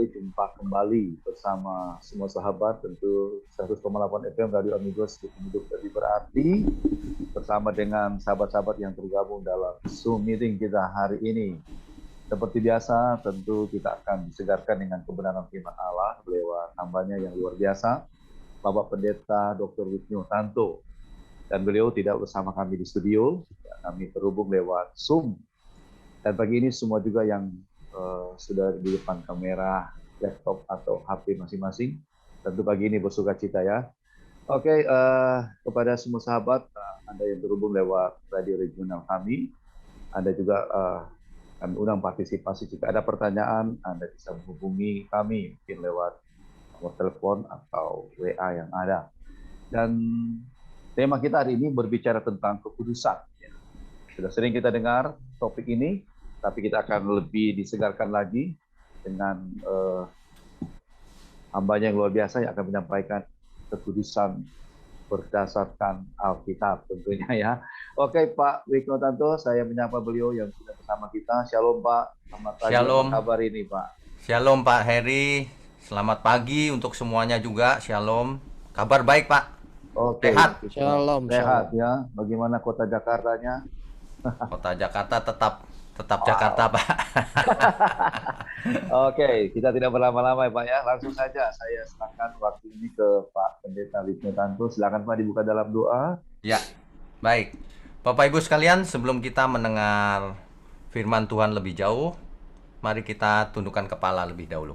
kali jumpa kembali bersama semua sahabat, tentu 100,8 FM Radio Amigos Hidup Lebih Berarti, bersama dengan sahabat-sahabat yang tergabung dalam Zoom meeting kita hari ini. Seperti biasa, tentu kita akan disegarkan dengan kebenaran firman Allah lewat hambanya yang luar biasa, Bapak Pendeta Dr. Wisnu Tanto. Dan beliau tidak bersama kami di studio, kami terhubung lewat Zoom. Dan pagi ini semua juga yang sudah di depan kamera, laptop atau HP masing-masing, tentu pagi ini bersuka cita ya. Oke, kepada semua sahabat, Anda yang terhubung lewat radio regional kami, Anda juga kami undang partisipasi. Jika ada pertanyaan, Anda bisa menghubungi kami, mungkin lewat nomor telepon atau WA yang ada. Dan tema kita hari ini berbicara tentang kekudusan. Sudah sering kita dengar topik ini, tapi kita akan lebih disegarkan lagi dengan hambanya yang luar biasa yang akan menyampaikan kekudusan berdasarkan Alkitab tentunya ya. Oke, Pak Wisnu Tanto, saya menyapa beliau yang sudah bersama kita. Shalom Pak, selamat pagi. Shalom. Apa kabar ini Pak? Shalom Pak Heri, selamat pagi untuk semuanya juga. Shalom, kabar baik Pak. Oke, sehat. Shalom. Sehat ya. Bagaimana kota Jakartanya? Kota Jakarta tetap Jakarta Pak. Oke, kita tidak berlama-lama ya Pak ya. Langsung saja saya serahkan waktu ini ke Pak Pendeta Wisnu Tanto. Silakan Pak dibuka dalam doa. Ya, baik. Bapak Ibu sekalian, sebelum kita mendengar firman Tuhan lebih jauh, mari kita tundukkan kepala lebih dahulu.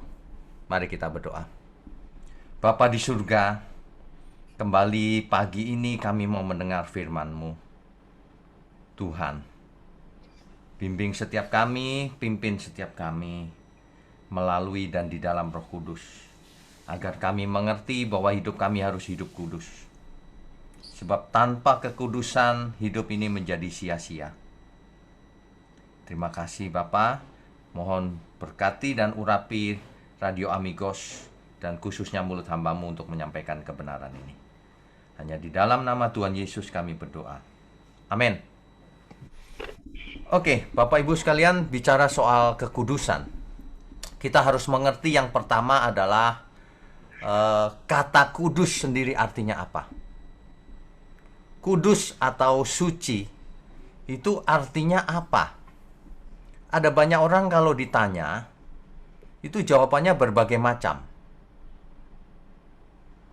Mari kita berdoa. Bapa di surga, kembali pagi ini kami mau mendengar firman-Mu. Tuhan, bimbing setiap kami, pimpin setiap kami, melalui dan di dalam Roh Kudus, agar kami mengerti bahwa hidup kami harus hidup kudus. Sebab tanpa kekudusan, hidup ini menjadi sia-sia. Terima kasih Bapa, mohon berkati dan urapi Radio Amigos, dan khususnya mulut hamba-Mu untuk menyampaikan kebenaran ini. Hanya di dalam nama Tuhan Yesus kami berdoa. Amin. Oke, Bapak Ibu sekalian, bicara soal kekudusan, kita harus mengerti yang pertama adalah kata kudus sendiri artinya apa. Kudus atau suci itu artinya apa? Ada banyak orang kalau ditanya, itu jawabannya berbagai macam.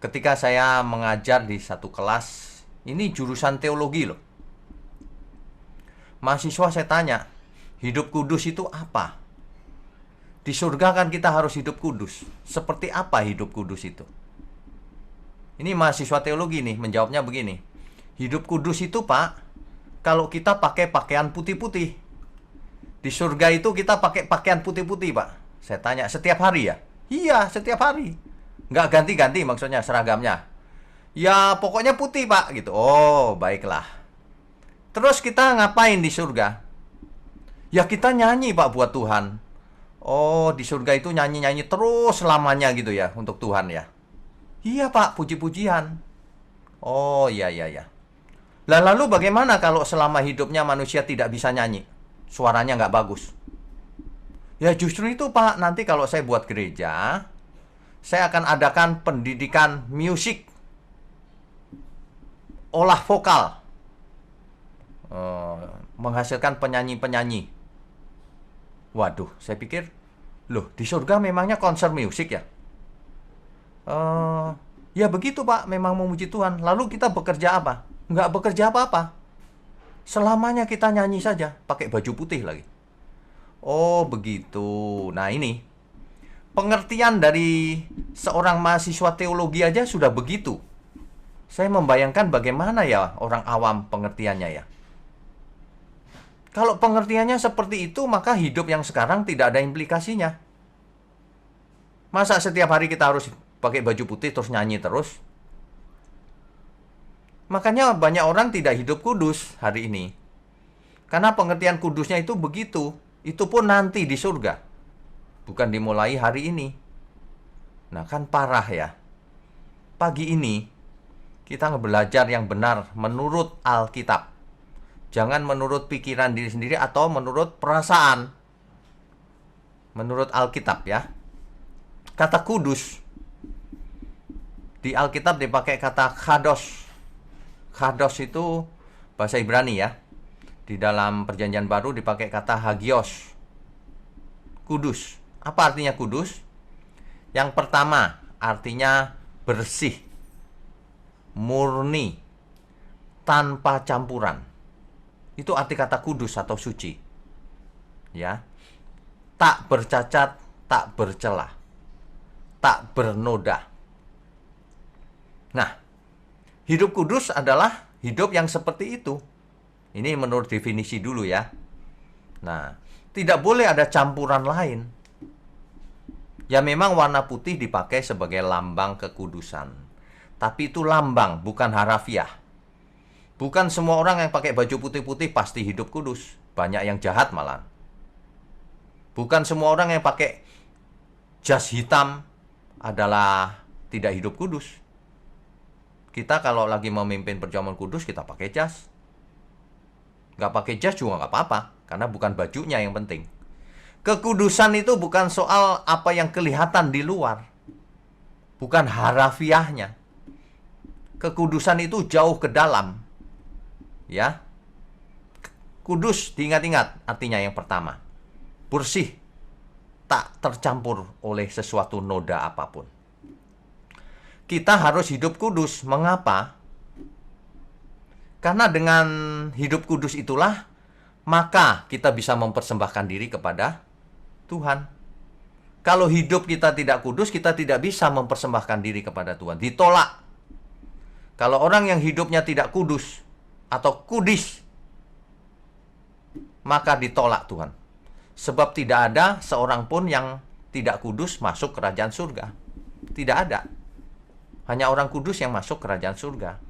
Ketika saya mengajar di satu kelas, ini jurusan teologi loh. Mahasiswa saya tanya, hidup kudus itu apa? Di surga kan kita harus hidup kudus. Seperti apa hidup kudus itu? Ini mahasiswa teologi nih, menjawabnya begini. Hidup kudus itu Pak, kalau kita pakai pakaian putih-putih. Di surga itu kita pakai pakaian putih-putih Pak. Saya tanya, setiap hari ya? Iya, setiap hari. Nggak ganti-ganti maksudnya seragamnya. Ya pokoknya putih Pak gitu. Oh, baiklah. Terus kita ngapain di surga? Ya kita nyanyi Pak buat Tuhan. Oh, di surga itu nyanyi-nyanyi terus selamanya gitu ya untuk Tuhan ya. Iya Pak, puji-pujian. Oh, iya. Lah lalu bagaimana kalau selama hidupnya manusia tidak bisa nyanyi? Suaranya nggak bagus. Ya justru itu Pak, nanti kalau saya buat gereja, saya akan adakan pendidikan musik, olah vokal, menghasilkan penyanyi-penyanyi. Waduh, saya pikir, loh di surga memangnya konser musik ya? Ya begitu Pak, memang memuji Tuhan. Lalu kita bekerja apa? Nggak bekerja apa-apa. Selamanya kita nyanyi saja, pakai baju putih lagi. Oh begitu. Nah ini, pengertian dari seorang mahasiswa teologi aja sudah begitu. Saya membayangkan bagaimana ya orang awam pengertiannya ya. Kalau pengertiannya seperti itu, maka hidup yang sekarang tidak ada implikasinya. Masa setiap hari kita harus pakai baju putih terus nyanyi terus? Makanya banyak orang tidak hidup kudus hari ini. Karena pengertian kudusnya itu begitu. Itu pun nanti di surga. Bukan dimulai hari ini. Nah kan parah ya. Pagi ini kita belajar yang benar menurut Alkitab. Jangan menurut pikiran diri sendiri atau menurut perasaan. Menurut Alkitab ya. Kata kudus di Alkitab dipakai kata kados. Kados itu bahasa Ibrani ya. Di dalam Perjanjian Baru dipakai kata hagios. Kudus. Apa artinya kudus? Yang pertama, artinya bersih, murni, tanpa campuran. Itu arti kata kudus atau suci. Ya. Tak bercacat, tak bercelah, tak bernoda. Nah, hidup kudus adalah hidup yang seperti itu. Ini menurut definisi dulu ya. Nah, tidak boleh ada campuran lain. Ya memang warna putih dipakai sebagai lambang kekudusan. Tapi itu lambang, bukan harafiah. Bukan semua orang yang pakai baju putih-putih pasti hidup kudus. Banyak yang jahat malah. Bukan semua orang yang pakai jas hitam adalah tidak hidup kudus. Kita kalau lagi memimpin perjamuan kudus, kita pakai jas. Nggak pakai jas juga nggak apa-apa, karena bukan bajunya yang penting. Kekudusan itu bukan soal apa yang kelihatan di luar. Bukan harafiahnya. Kekudusan itu jauh ke dalam. Ya. Kudus diingat-ingat artinya yang pertama. Bersih, tak tercampur oleh sesuatu noda apapun. Kita harus hidup kudus. Mengapa? Karena dengan hidup kudus itulah, maka kita bisa mempersembahkan diri kepada Tuhan. Kalau hidup kita tidak kudus, kita tidak bisa mempersembahkan diri kepada Tuhan. Ditolak. Kalau orang yang hidupnya tidak kudus atau kudis, maka ditolak Tuhan. Sebab tidak ada seorang pun yang tidak kudus masuk kerajaan surga. Tidak ada. Hanya orang kudus yang masuk kerajaan surga.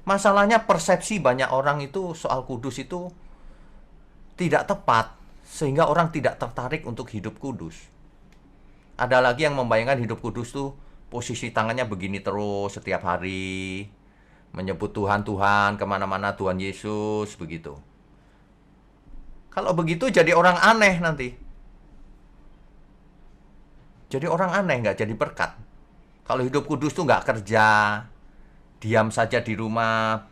Masalahnya persepsi banyak orang itu soal kudus itu tidak tepat. Sehingga orang tidak tertarik untuk hidup kudus. Ada lagi yang membayangkan hidup kudus tuh posisi tangannya begini terus setiap hari. Menyebut Tuhan, Tuhan, kemana-mana Tuhan Yesus, begitu. Kalau begitu jadi orang aneh nanti. Jadi orang aneh, nggak jadi berkat. Kalau hidup kudus tuh nggak kerja, diam saja di rumah,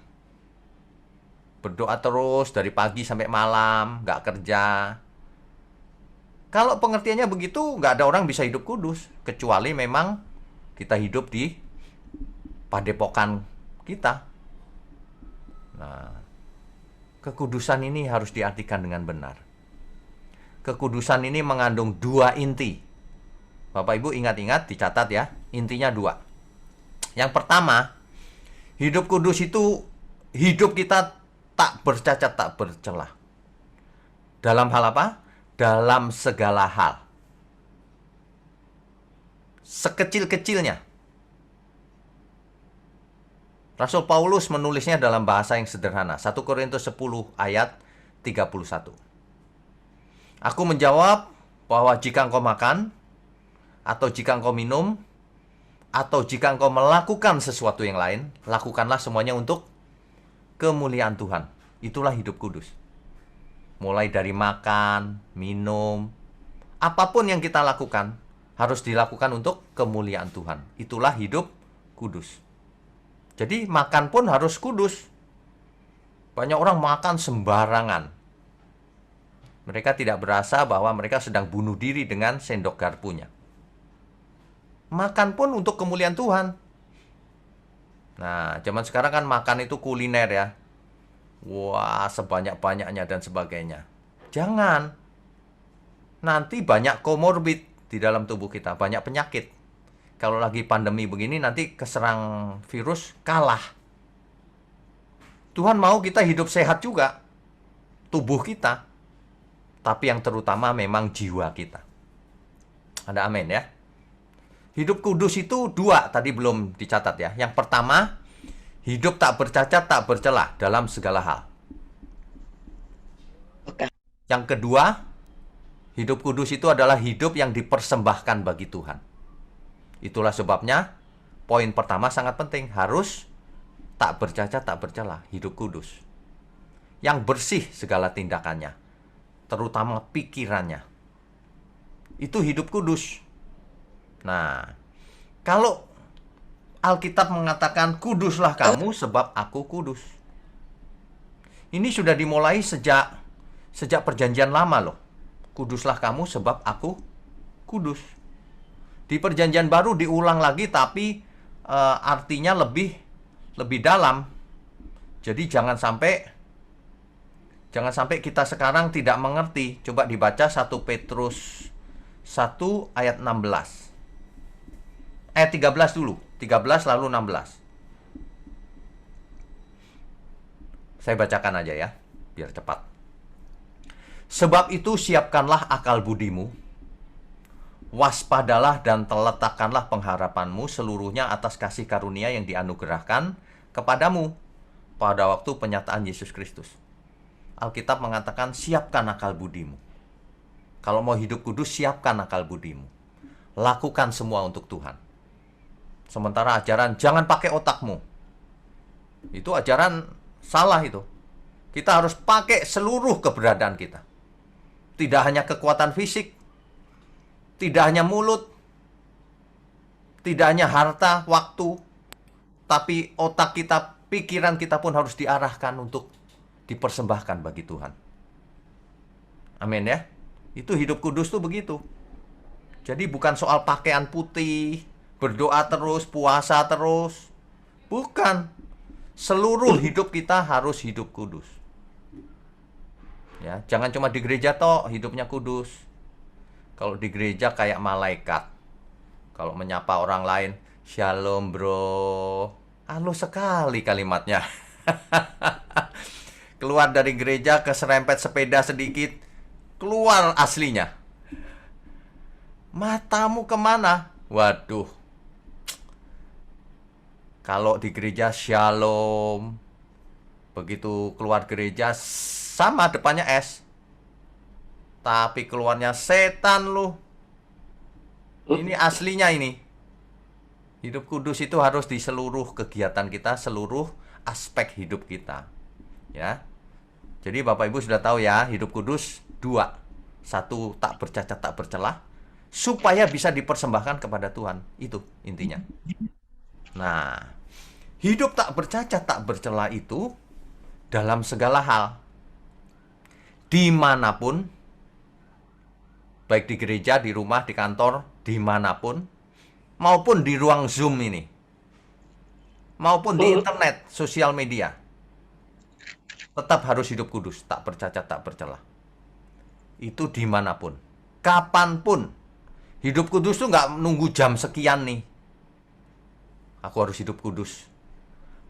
berdoa terus dari pagi sampai malam, nggak kerja. Kalau pengertiannya begitu, nggak ada orang bisa hidup kudus. Kecuali memang kita hidup di padepokan kita. Nah, kekudusan ini harus diartikan dengan benar. Kekudusan ini mengandung dua inti. Bapak Ibu ingat-ingat, dicatat ya. Intinya dua. Yang pertama, hidup kudus itu hidup kita tak bercacat, tak bercelah. Dalam hal apa? Dalam segala hal. Sekecil-kecilnya. Rasul Paulus menulisnya dalam bahasa yang sederhana. 1 Korintus 10 ayat 31. Aku menjawab bahwa jika engkau makan, atau jika engkau minum, atau jika engkau melakukan sesuatu yang lain, lakukanlah semuanya untuk kemuliaan Tuhan. Itulah hidup kudus. Mulai dari makan, minum, apapun yang kita lakukan, harus dilakukan untuk kemuliaan Tuhan. Itulah hidup kudus. Jadi makan pun harus kudus. Banyak orang makan sembarangan. Mereka tidak berasa bahwa mereka sedang bunuh diri dengan sendok garpunya. Makan pun untuk kemuliaan Tuhan. Nah, zaman sekarang kan makan itu kuliner ya. Wah, sebanyak-banyaknya dan sebagainya. Jangan. Nanti banyak komorbid di dalam tubuh kita, banyak penyakit. Kalau lagi pandemi begini, nanti keserang virus, kalah. Tuhan mau kita hidup sehat juga. Tubuh kita. Tapi yang terutama memang jiwa kita. Ada amin ya. Hidup kudus itu dua, tadi belum dicatat ya. Yang pertama, hidup tak bercacat, tak bercelah dalam segala hal. Yang kedua, hidup kudus itu adalah hidup yang dipersembahkan bagi Tuhan. Itulah sebabnya poin pertama sangat penting. Harus tak bercacat, tak bercelah. Hidup kudus. Yang bersih segala tindakannya. Terutama pikirannya. Itu hidup kudus. Nah, kalau Alkitab mengatakan kuduslah kamu sebab aku kudus. Ini sudah dimulai sejak perjanjian lama loh. Kuduslah kamu sebab aku kudus. Di perjanjian baru diulang lagi tapi artinya lebih dalam. Jadi jangan sampai kita sekarang tidak mengerti. Coba dibaca 1 Petrus 1 ayat 16. 13 dulu. 13 lalu 16. Saya bacakan aja ya, biar cepat. Sebab itu siapkanlah akal budimu, waspadalah dan letakkanlah pengharapanmu seluruhnya atas kasih karunia yang dianugerahkan kepadamu pada waktu penyataan Yesus Kristus. Alkitab mengatakan siapkan akal budimu. Kalau mau hidup kudus, siapkan akal budimu. Lakukan semua untuk Tuhan. Sementara ajaran jangan pakai otakmu, itu ajaran salah itu. Kita harus pakai seluruh keberadaan kita. Tidak hanya kekuatan fisik, tidak hanya mulut, tidak hanya harta, waktu, tapi otak kita, pikiran kita pun harus diarahkan untuk dipersembahkan bagi Tuhan. Amin ya. Itu hidup kudus tuh begitu. Jadi bukan soal pakaian putih, berdoa terus, puasa terus. Bukan. Seluruh hidup kita harus hidup kudus. Ya, jangan cuma di gereja toh hidupnya kudus. Kalau di gereja kayak malaikat. Kalau menyapa orang lain, "Shalom, bro." Halus sekali kalimatnya. Keluar dari gereja keserempet sepeda sedikit, keluar aslinya. Matamu kemana? Waduh. Kalau di gereja shalom, begitu keluar gereja sama depannya S, tapi keluarnya setan lu. Ini aslinya ini. Hidup kudus itu harus di seluruh kegiatan kita, seluruh aspek hidup kita. Ya. Jadi Bapak Ibu sudah tahu ya, hidup kudus 2. 1, tak bercacat, tak bercelah, supaya bisa dipersembahkan kepada Tuhan. Itu intinya. Nah, hidup tak bercacat, tak bercela itu dalam segala hal. Dimanapun, baik di gereja, di rumah, di kantor, dimanapun, maupun di ruang Zoom ini, maupun di internet, sosial media, tetap harus hidup kudus, tak bercacat, tak bercela. Itu dimanapun, kapanpun. Hidup kudus tuh nggak nunggu jam sekian nih. Aku harus hidup kudus.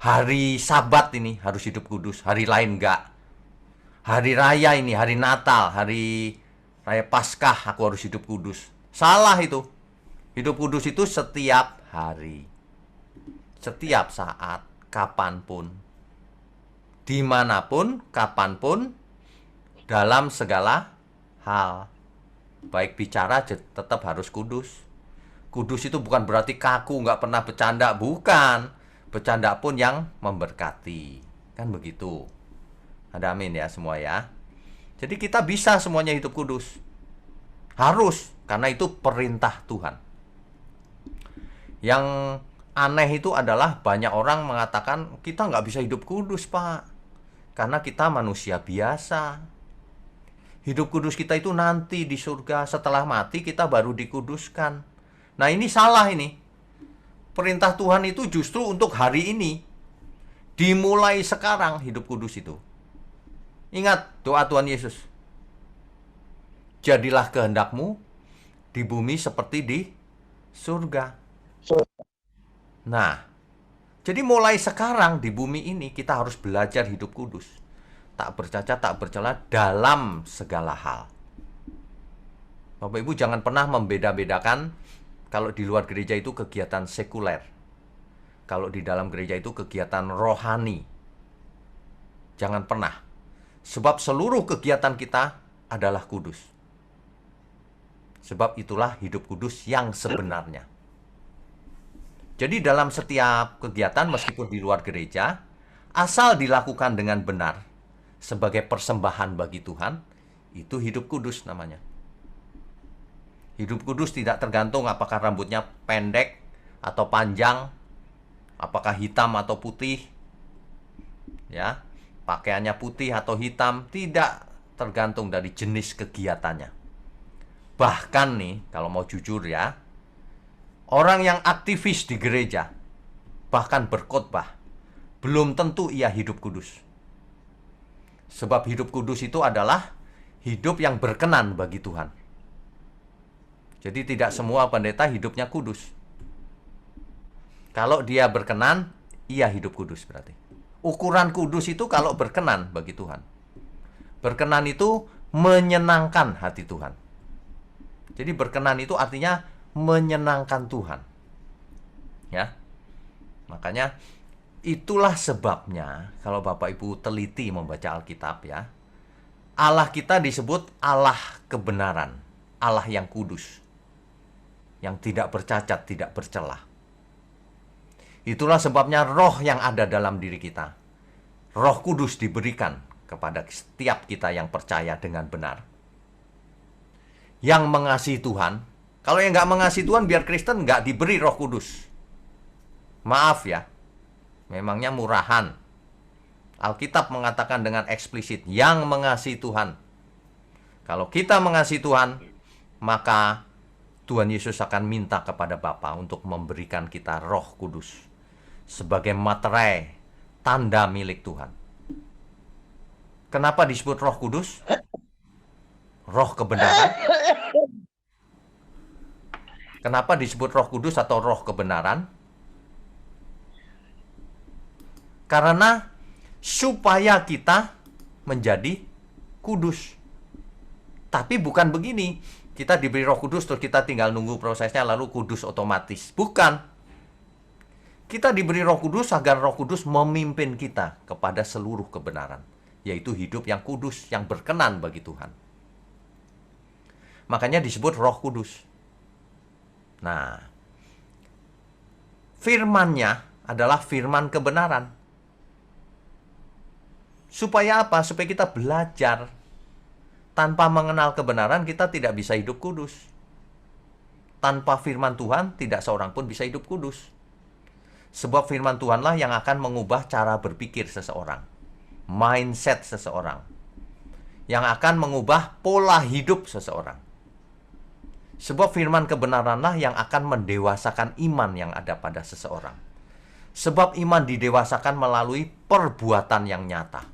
Hari Sabat ini harus hidup kudus. Hari lain enggak. Hari raya ini, hari Natal, hari raya Paskah, aku harus hidup kudus. Salah itu. Hidup kudus itu setiap hari. Setiap saat, kapanpun. Dimanapun, kapanpun, dalam segala hal. Baik bicara, tetap harus kudus. Kudus itu bukan berarti kaku, nggak pernah bercanda. Bukan. Bercanda pun yang memberkati. Kan begitu. Ada amin ya semua ya. Jadi kita bisa semuanya hidup kudus. Harus. Karena itu perintah Tuhan. Yang aneh itu adalah banyak orang mengatakan kita nggak bisa hidup kudus, Pak. Karena kita manusia biasa. Hidup kudus kita itu nanti di surga. Setelah mati kita baru dikuduskan. Nah ini salah ini. Perintah Tuhan itu justru untuk hari ini. Dimulai sekarang hidup kudus itu. Ingat doa Tuhan Yesus. Jadilah kehendakmu di bumi seperti di surga. Nah, jadi mulai sekarang di bumi ini kita harus belajar hidup kudus. Tak bercacat, tak bercela dalam segala hal. Bapak Ibu jangan pernah membeda-bedakan kalau di luar gereja itu kegiatan sekuler. Kalau di dalam gereja itu kegiatan rohani. Jangan pernah. Sebab seluruh kegiatan kita adalah kudus. Sebab itulah hidup kudus yang sebenarnya. Jadi dalam setiap kegiatan meskipun di luar gereja, asal dilakukan dengan benar sebagai persembahan bagi Tuhan, itu hidup kudus namanya. Hidup kudus tidak tergantung apakah rambutnya pendek atau panjang, apakah hitam atau putih, ya, pakaiannya putih atau hitam, tidak tergantung dari jenis kegiatannya. Bahkan nih, kalau mau jujur ya, orang yang aktivis di gereja, bahkan berkhotbah, belum tentu ia hidup kudus. Sebab hidup kudus itu adalah hidup yang berkenan bagi Tuhan. Jadi tidak semua pendeta hidupnya kudus. Kalau dia berkenan, ia hidup kudus berarti. Ukuran kudus itu kalau berkenan bagi Tuhan. Berkenan itu menyenangkan hati Tuhan. Jadi berkenan itu artinya menyenangkan Tuhan. Ya. Makanya itulah sebabnya kalau Bapak Ibu teliti membaca Alkitab ya, Allah kita disebut Allah kebenaran, Allah yang kudus, yang tidak bercacat, tidak bercelah. Itulah sebabnya roh yang ada dalam diri kita, Roh Kudus diberikan kepada setiap kita yang percaya dengan benar, yang mengasihi Tuhan. Kalau yang nggak mengasihi Tuhan, biar Kristen nggak diberi Roh Kudus. Maaf ya, memangnya murahan. Alkitab mengatakan dengan eksplisit, yang mengasihi Tuhan. Kalau kita mengasihi Tuhan, maka Tuhan Yesus akan minta kepada Bapa untuk memberikan kita Roh Kudus sebagai materai, tanda milik Tuhan. Kenapa disebut Roh Kudus? Roh kebenaran. Kenapa disebut Roh Kudus atau Roh kebenaran? Karena supaya kita menjadi kudus. Tapi bukan begini, kita diberi Roh Kudus terus kita tinggal nunggu prosesnya lalu kudus otomatis. Bukan. Kita diberi Roh Kudus agar Roh Kudus memimpin kita kepada seluruh kebenaran, yaitu hidup yang kudus, yang berkenan bagi Tuhan. Makanya disebut Roh Kudus. Nah, firman-Nya adalah firman kebenaran. Supaya apa? Supaya kita belajar. Tanpa mengenal kebenaran, kita tidak bisa hidup kudus. Tanpa firman Tuhan, tidak seorang pun bisa hidup kudus. Sebab firman Tuhanlah yang akan mengubah cara berpikir seseorang, mindset seseorang, yang akan mengubah pola hidup seseorang. Sebab firman kebenaranlah yang akan mendewasakan iman yang ada pada seseorang. Sebab iman didewasakan melalui perbuatan yang nyata,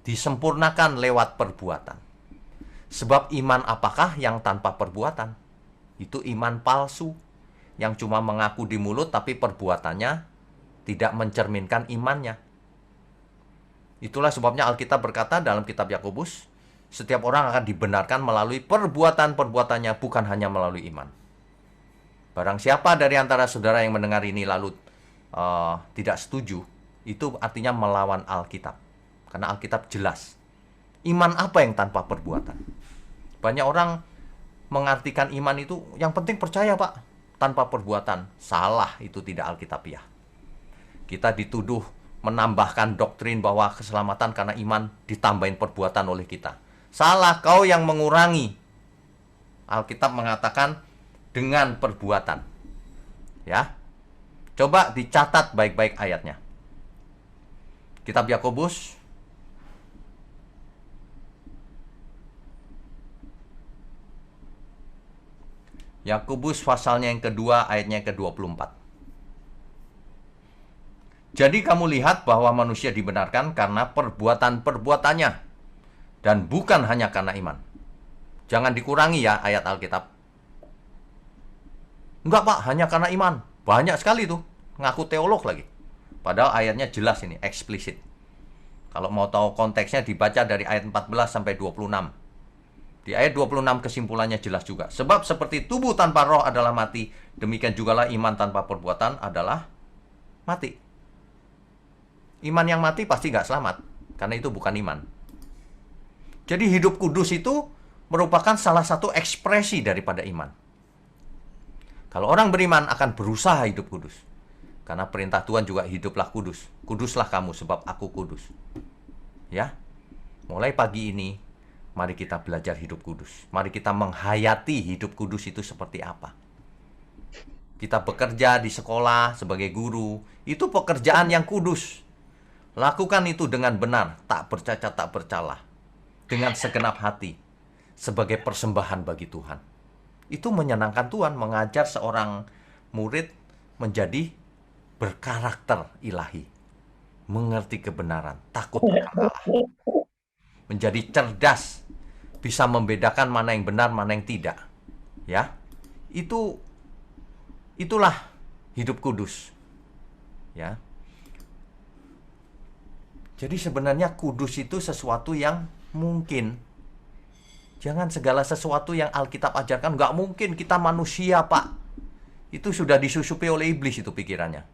disempurnakan lewat perbuatan. Sebab iman apakah yang tanpa perbuatan? Itu iman palsu, yang cuma mengaku di mulut tapi perbuatannya tidak mencerminkan imannya. Itulah sebabnya Alkitab berkata dalam kitab Yakobus, setiap orang akan dibenarkan melalui perbuatan-perbuatannya, bukan hanya melalui iman. Barang siapa dari antara saudara yang mendengar ini lalu tidak setuju, itu artinya melawan Alkitab. Karena Alkitab jelas. Iman apa yang tanpa perbuatan? Banyak orang mengartikan iman itu, yang penting percaya Pak, tanpa perbuatan. Salah, itu tidak Alkitabiah. Kita dituduh menambahkan doktrin bahwa keselamatan karena iman ditambahin perbuatan oleh kita. Salah, kau yang mengurangi. Alkitab mengatakan dengan perbuatan. Ya. Coba dicatat baik-baik ayatnya. Kitab Yakobus pasalnya yang kedua, ayatnya yang ke-24. Jadi kamu lihat bahwa manusia dibenarkan karena perbuatan-perbuatannya, dan bukan hanya karena iman. Jangan dikurangi ya ayat Alkitab. Enggak Pak, hanya karena iman. Banyak sekali tuh, ngaku teolog lagi. Padahal ayatnya jelas ini, eksplisit. Kalau mau tahu konteksnya dibaca dari ayat 14 sampai 26. Di ayat 26 kesimpulannya jelas juga. Sebab seperti tubuh tanpa roh adalah mati, demikian jugalah iman tanpa perbuatan adalah mati. Iman yang mati pasti nggak selamat, karena itu bukan iman. Jadi hidup kudus itu merupakan salah satu ekspresi daripada iman. Kalau orang beriman akan berusaha hidup kudus. Karena perintah Tuhan juga hiduplah kudus. Kuduslah kamu sebab aku kudus. Ya. Mulai pagi ini, Mari kita belajar hidup kudus. Mari kita menghayati hidup kudus itu seperti apa. Kita bekerja di sekolah sebagai guru, itu pekerjaan yang kudus. Lakukan itu dengan benar, tak bercacat, tak bercalah, dengan segenap hati, sebagai persembahan bagi Tuhan. Itu menyenangkan Tuhan, mengajar seorang murid menjadi berkarakter ilahi, mengerti kebenaran, takut akan Allah, menjadi cerdas, bisa membedakan mana yang benar, mana yang tidak. Ya, itulah hidup kudus. Ya. Jadi sebenarnya kudus itu sesuatu yang mungkin. Jangan segala sesuatu yang Alkitab ajarkan, nggak mungkin, kita manusia, Pak. Itu sudah disusupi oleh iblis itu pikirannya.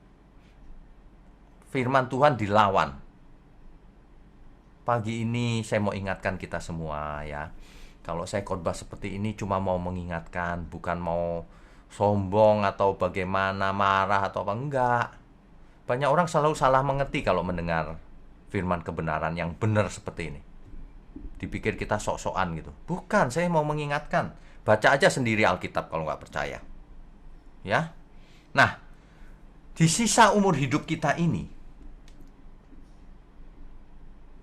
Firman Tuhan dilawan. Pagi ini saya mau ingatkan kita semua ya. Kalau saya khotbah seperti ini cuma mau mengingatkan, bukan mau sombong atau bagaimana, marah atau apa, enggak. Banyak orang selalu salah mengerti kalau mendengar firman kebenaran yang benar seperti ini. Dipikir kita sok-sokan gitu. Bukan, saya mau mengingatkan. Baca aja sendiri Alkitab kalau nggak percaya. Ya. Nah, di sisa umur hidup kita ini,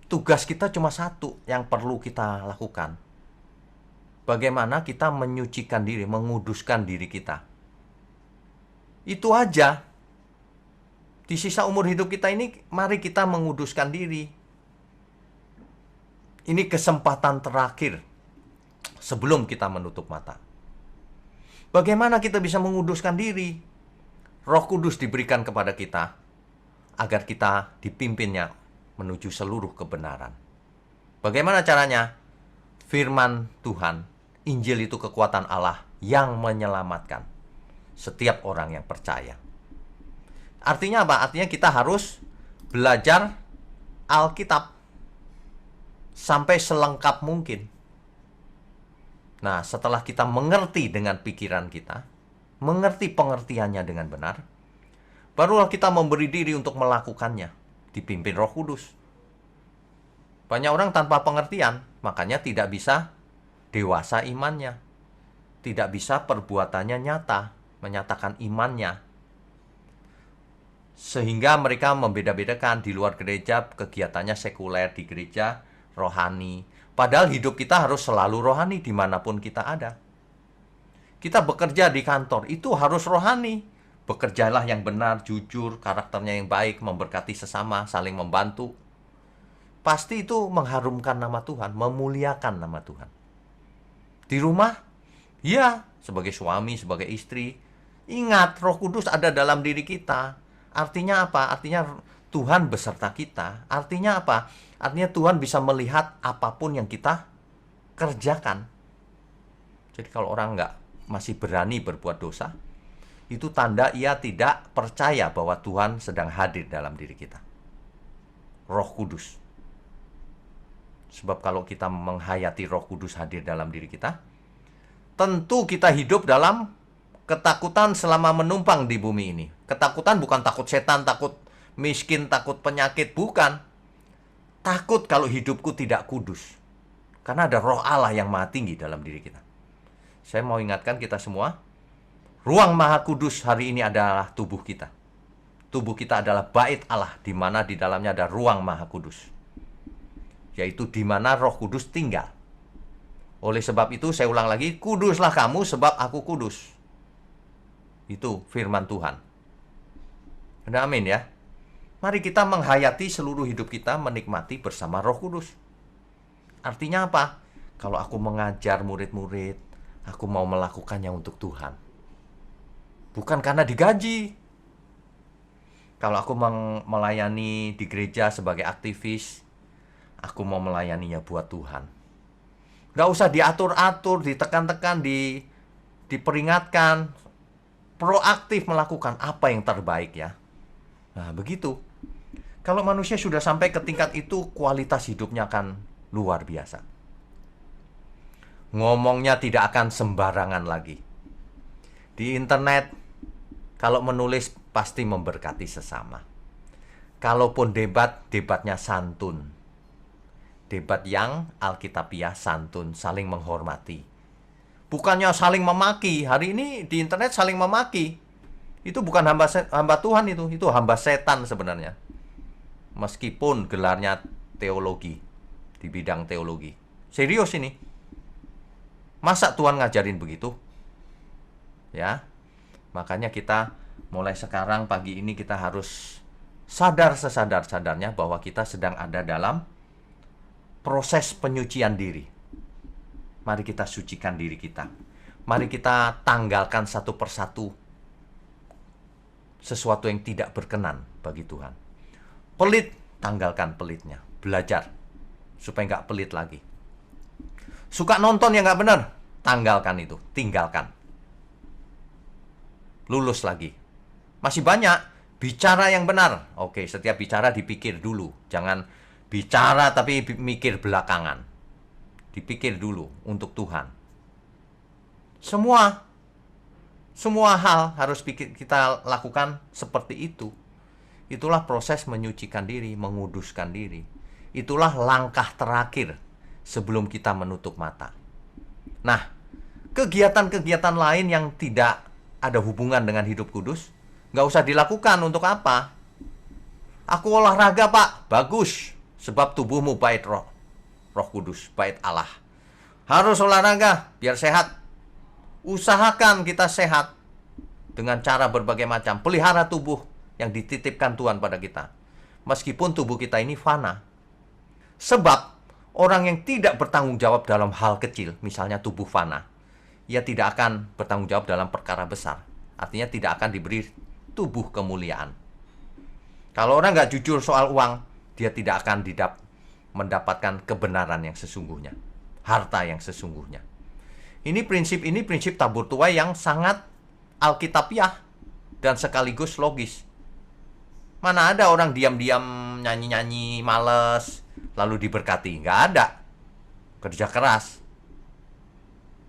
tugas kita cuma satu yang perlu kita lakukan. Bagaimana kita menyucikan diri, menguduskan diri kita. Itu aja. Di sisa umur hidup kita ini, mari kita menguduskan diri. Ini kesempatan terakhir sebelum kita menutup mata. Bagaimana kita bisa menguduskan diri? Roh Kudus diberikan kepada kita agar kita dipimpinnya menuju seluruh kebenaran. Bagaimana caranya? Firman Tuhan, Injil itu kekuatan Allah yang menyelamatkan setiap orang yang percaya. Artinya apa? Artinya kita harus belajar Alkitab sampai selengkap mungkin. Nah, setelah kita mengerti dengan pikiran kita, mengerti pengertiannya dengan benar, barulah kita memberi diri untuk melakukannya, dipimpin Roh Kudus. Banyak orang tanpa pengertian, makanya tidak bisa dewasa imannya, tidak bisa perbuatannya nyata, menyatakan imannya. Sehingga mereka membeda-bedakan, di luar gereja kegiatannya sekuler, di gereja rohani. Padahal hidup kita harus selalu rohani dimanapun kita ada. Kita bekerja di kantor, itu harus rohani. Bekerjalah yang benar, jujur, karakternya yang baik, memberkati sesama, saling membantu. Pasti itu mengharumkan nama Tuhan, memuliakan nama Tuhan. Di rumah, ya, sebagai suami, sebagai istri, ingat Roh Kudus ada dalam diri kita. Artinya apa? Artinya Tuhan beserta kita. Artinya apa? Artinya Tuhan bisa melihat apapun yang kita kerjakan. Jadi kalau orang masih berani berbuat dosa, itu tanda ia tidak percaya bahwa Tuhan sedang hadir dalam diri kita. Roh Kudus. Sebab kalau kita menghayati Roh Kudus hadir dalam diri kita, tentu kita hidup dalam ketakutan selama menumpang di bumi ini. Ketakutan bukan takut setan, takut miskin, takut penyakit, bukan. Takut kalau hidupku tidak kudus. Karena ada Roh Allah yang maha tinggi dalam diri kita. Saya mau ingatkan kita semua, ruang maha kudus hari ini adalah tubuh kita. Tubuh kita adalah bait Allah, di mana di dalamnya ada ruang maha kudus. Yaitu di mana Roh Kudus tinggal. Oleh sebab itu saya ulang lagi, kuduslah kamu sebab aku kudus. Itu firman Tuhan. Ada amin ya. Mari kita menghayati seluruh hidup kita, menikmati bersama Roh Kudus. Artinya apa? Kalau aku mengajar murid-murid, aku mau melakukannya untuk Tuhan. Bukan karena digaji. Kalau aku melayani di gereja sebagai aktivis, aku mau melayaninya buat Tuhan. Gak usah diatur-atur, ditekan-tekan, diperingatkan. Proaktif melakukan apa yang terbaik ya. Nah begitu. Kalau manusia sudah sampai ke tingkat itu, kualitas hidupnya akan luar biasa. Ngomongnya tidak akan sembarangan lagi. Di internet, kalau menulis pasti memberkati sesama. Kalaupun debat, debatnya santun. Debat yang alkitabiah, santun, saling menghormati. Bukannya saling memaki. Hari ini di internet saling memaki. Itu bukan hamba Tuhan itu hamba setan sebenarnya. Meskipun gelarnya teologi, di bidang teologi. Serius ini. Masa Tuhan ngajarin begitu? Ya. Makanya kita mulai sekarang pagi ini kita harus sadar sesadar-sadarnya bahwa kita sedang ada dalam proses penyucian diri. Mari kita sucikan diri kita. Mari kita tanggalkan satu persatu sesuatu yang tidak berkenan bagi Tuhan. Pelit, tanggalkan pelitnya. Belajar supaya nggak pelit lagi. Suka nonton yang nggak benar, tanggalkan itu, tinggalkan. Lulus lagi. Masih banyak, bicara yang benar. Oke, setiap bicara dipikir dulu. Jangan bicara tapi mikir belakangan. Dipikir dulu untuk Tuhan. Semua hal harus kita lakukan seperti itu. Itulah proses menyucikan diri, menguduskan diri. Itulah langkah terakhir sebelum kita menutup mata. Nah, kegiatan-kegiatan lain yang tidak ada hubungan dengan hidup kudus, nggak usah dilakukan. Untuk apa? Aku olahraga, Pak. Bagus. Sebab tubuhmu bait roh kudus, bait Allah. Harus olahraga biar sehat. Usahakan kita sehat dengan cara berbagai macam. Pelihara tubuh yang dititipkan Tuhan pada kita. Meskipun tubuh kita ini fana. Sebab orang yang tidak bertanggung jawab dalam hal kecil, misalnya tubuh fana, ia tidak akan bertanggung jawab dalam perkara besar. Artinya tidak akan diberi tubuh kemuliaan. Kalau orang nggak jujur soal uang, dia tidak akan mendapatkan kebenaran yang sesungguhnya, harta yang sesungguhnya. Ini prinsip tabur tuai yang sangat alkitabiah dan sekaligus logis. Mana ada orang diam-diam nyanyi-nyanyi males lalu diberkati? Nggak ada. Kerja keras.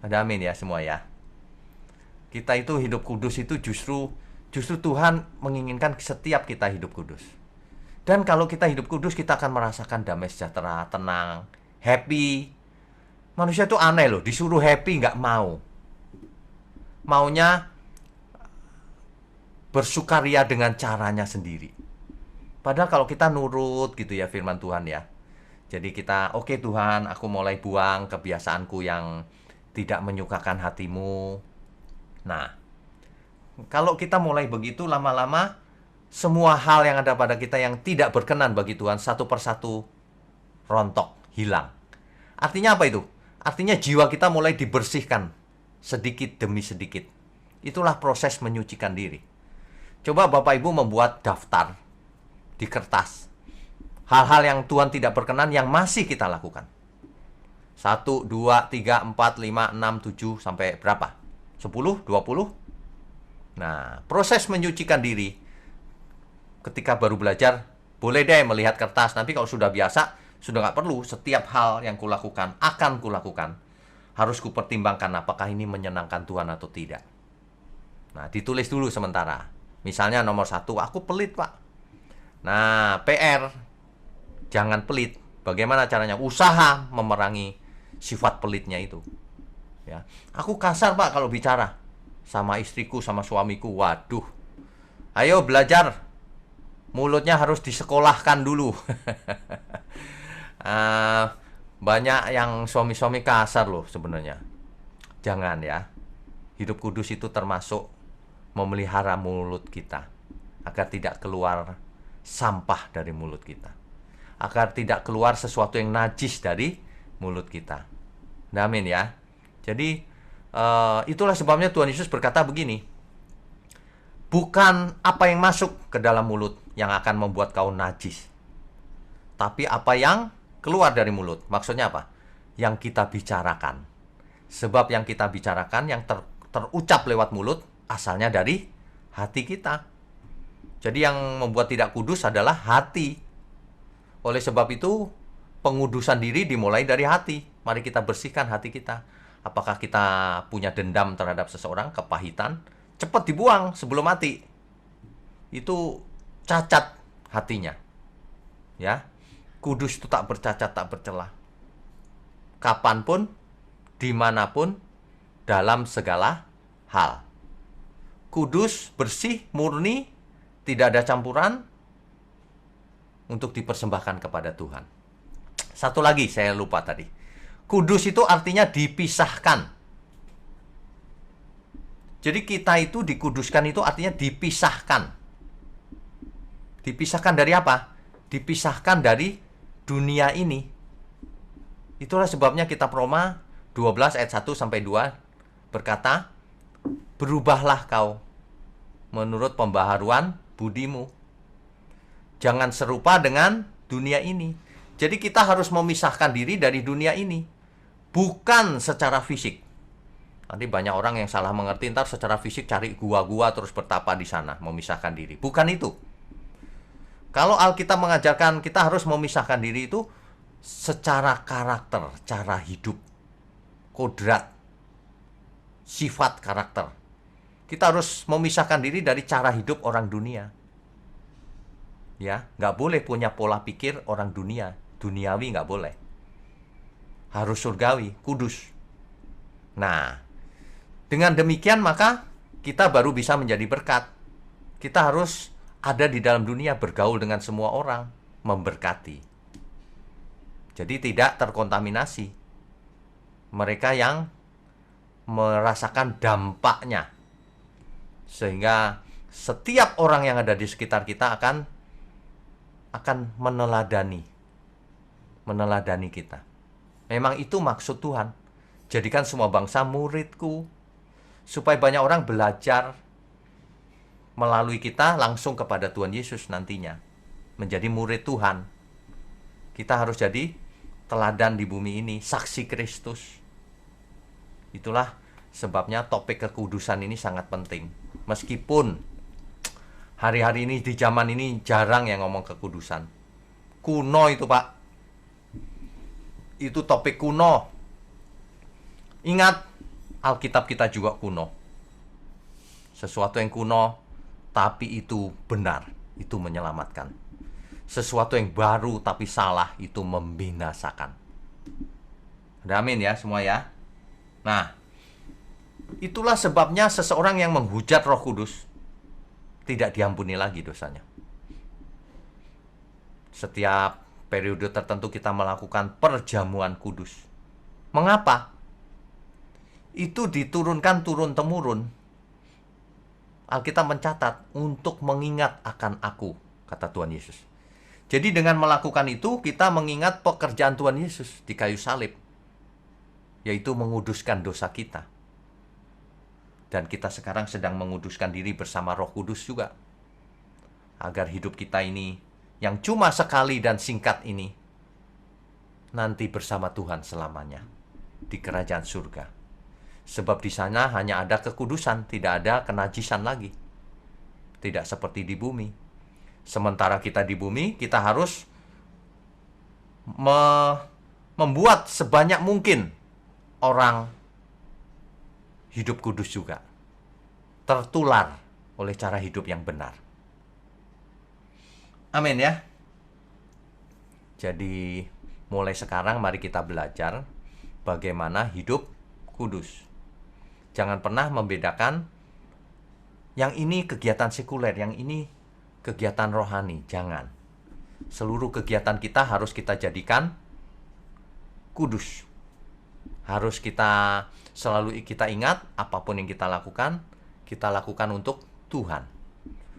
Ada amin ya semua ya. Kita itu hidup kudus itu justru Tuhan menginginkan setiap kita hidup kudus. Dan kalau kita hidup kudus, kita akan merasakan damai sejahtera, tenang, happy. Manusia itu aneh loh, disuruh happy nggak mau. Maunya bersukaria dengan caranya sendiri. Padahal kalau kita nurut gitu ya firman Tuhan ya. Jadi kita, oke Tuhan, aku mulai buang kebiasaanku yang tidak menyukakan hatimu. Nah, kalau kita mulai begitu, lama-lama semua hal yang ada pada kita yang tidak berkenan bagi Tuhan satu persatu rontok, hilang. Artinya apa itu? Artinya jiwa kita mulai dibersihkan sedikit demi sedikit. Itulah proses menyucikan diri. Coba Bapak Ibu membuat daftar di kertas hal-hal yang Tuhan tidak berkenan yang masih kita lakukan. 1, 2, 3, 4, 5, 6, 7 sampai berapa? 10, 20? Nah, proses menyucikan diri ketika baru belajar, boleh deh melihat kertas. Nanti kalau sudah biasa, sudah nggak perlu. Setiap hal yang kulakukan, akan kulakukan. Harus kupertimbangkan apakah ini menyenangkan Tuhan atau tidak. Nah, ditulis dulu sementara. Misalnya nomor 1, aku pelit Pak. Nah, PR, jangan pelit. Bagaimana caranya? Usaha memerangi sifat pelitnya itu. Ya, aku kasar Pak kalau bicara sama istriku, sama suamiku. Waduh, ayo belajar. Mulutnya harus disekolahkan dulu. Banyak yang suami-suami kasar loh sebenarnya. Jangan ya. Hidup kudus itu termasuk memelihara mulut kita agar tidak keluar sampah dari mulut kita, agar tidak keluar sesuatu yang najis dari mulut kita. Amin ya. Jadi itulah sebabnya Tuhan Yesus berkata begini, bukan apa yang masuk ke dalam mulut yang akan membuat kau najis, tapi apa yang keluar dari mulut. Maksudnya apa? Yang kita bicarakan. Sebab yang kita bicarakan, yang terucap lewat mulut, asalnya dari hati kita. Jadi yang membuat tidak kudus adalah hati. Oleh sebab itu, pengudusan diri dimulai dari hati. Mari kita bersihkan hati kita. Apakah kita punya dendam terhadap seseorang, kepahitan, cepat dibuang sebelum mati. Itu cacat hatinya. Ya. Kudus itu tak bercacat, tak bercela. Kapanpun, dimanapun, dalam segala hal. Kudus, bersih, murni, tidak ada campuran, untuk dipersembahkan kepada Tuhan. Satu lagi saya lupa tadi. Kudus itu artinya dipisahkan. Jadi kita itu dikuduskan itu artinya dipisahkan. Dipisahkan dari apa? Dipisahkan dari dunia ini. Itulah sebabnya kitab Roma 12 ayat 1 sampai 2 berkata, berubahlah kau menurut pembaharuan budimu. Jangan serupa dengan dunia ini. Jadi kita harus memisahkan diri dari dunia ini. Bukan secara fisik. Nanti banyak orang yang salah mengerti, ntar secara fisik cari gua-gua terus bertapa di sana, memisahkan diri. Bukan itu. Kalau Alkitab mengajarkan kita harus memisahkan diri itu secara karakter, cara hidup, kodrat, sifat karakter. Kita harus memisahkan diri dari cara hidup orang dunia. Ya, nggak boleh punya pola pikir orang dunia, duniawi nggak boleh. Harus surgawi, kudus. Nah, dengan demikian maka kita baru bisa menjadi berkat. Kita harus ada di dalam dunia, bergaul dengan semua orang, memberkati. Jadi tidak terkontaminasi. Mereka yang merasakan dampaknya. Sehingga setiap orang yang ada di sekitar kita akan meneladani kita. Memang itu maksud Tuhan. Jadikan semua bangsa muridku, supaya banyak orang belajar melalui kita langsung kepada Tuhan Yesus nantinya, menjadi murid Tuhan. Kita harus jadi teladan di bumi ini, saksi Kristus. Itulah sebabnya topik kekudusan ini sangat penting. Meskipun hari-hari ini di zaman ini jarang yang ngomong kekudusan. Kuno itu, Pak. Itu topik kuno. Ingat, Alkitab kita juga kuno. Sesuatu yang kuno, tapi itu benar. Itu menyelamatkan. Sesuatu yang baru tapi salah, itu membinasakan. Ada amin ya semua ya. Nah, itulah sebabnya seseorang yang menghujat Roh Kudus tidak diampuni lagi dosanya. Setiap periode tertentu kita melakukan perjamuan kudus. Mengapa? Itu diturunkan turun-temurun. Alkitab mencatat untuk mengingat akan aku, kata Tuhan Yesus. Jadi dengan melakukan itu kita mengingat pekerjaan Tuhan Yesus di kayu salib, yaitu menguduskan dosa kita. Dan kita sekarang sedang menguduskan diri bersama Roh Kudus juga. Agar hidup kita ini, yang cuma sekali dan singkat ini, nanti bersama Tuhan selamanya. Di kerajaan surga. Sebab di sana hanya ada kekudusan, tidak ada kenajisan lagi. Tidak seperti di bumi. Sementara kita di bumi, kita harus membuat sebanyak mungkin orang hidup kudus juga, tertular oleh cara hidup yang benar. Amin ya. Jadi mulai sekarang mari kita belajar bagaimana hidup kudus. Jangan pernah membedakan yang ini kegiatan sekuler, yang ini kegiatan rohani. Jangan. Seluruh kegiatan kita harus kita jadikan kudus. Harus kita selalu kita ingat, apapun yang kita lakukan untuk Tuhan.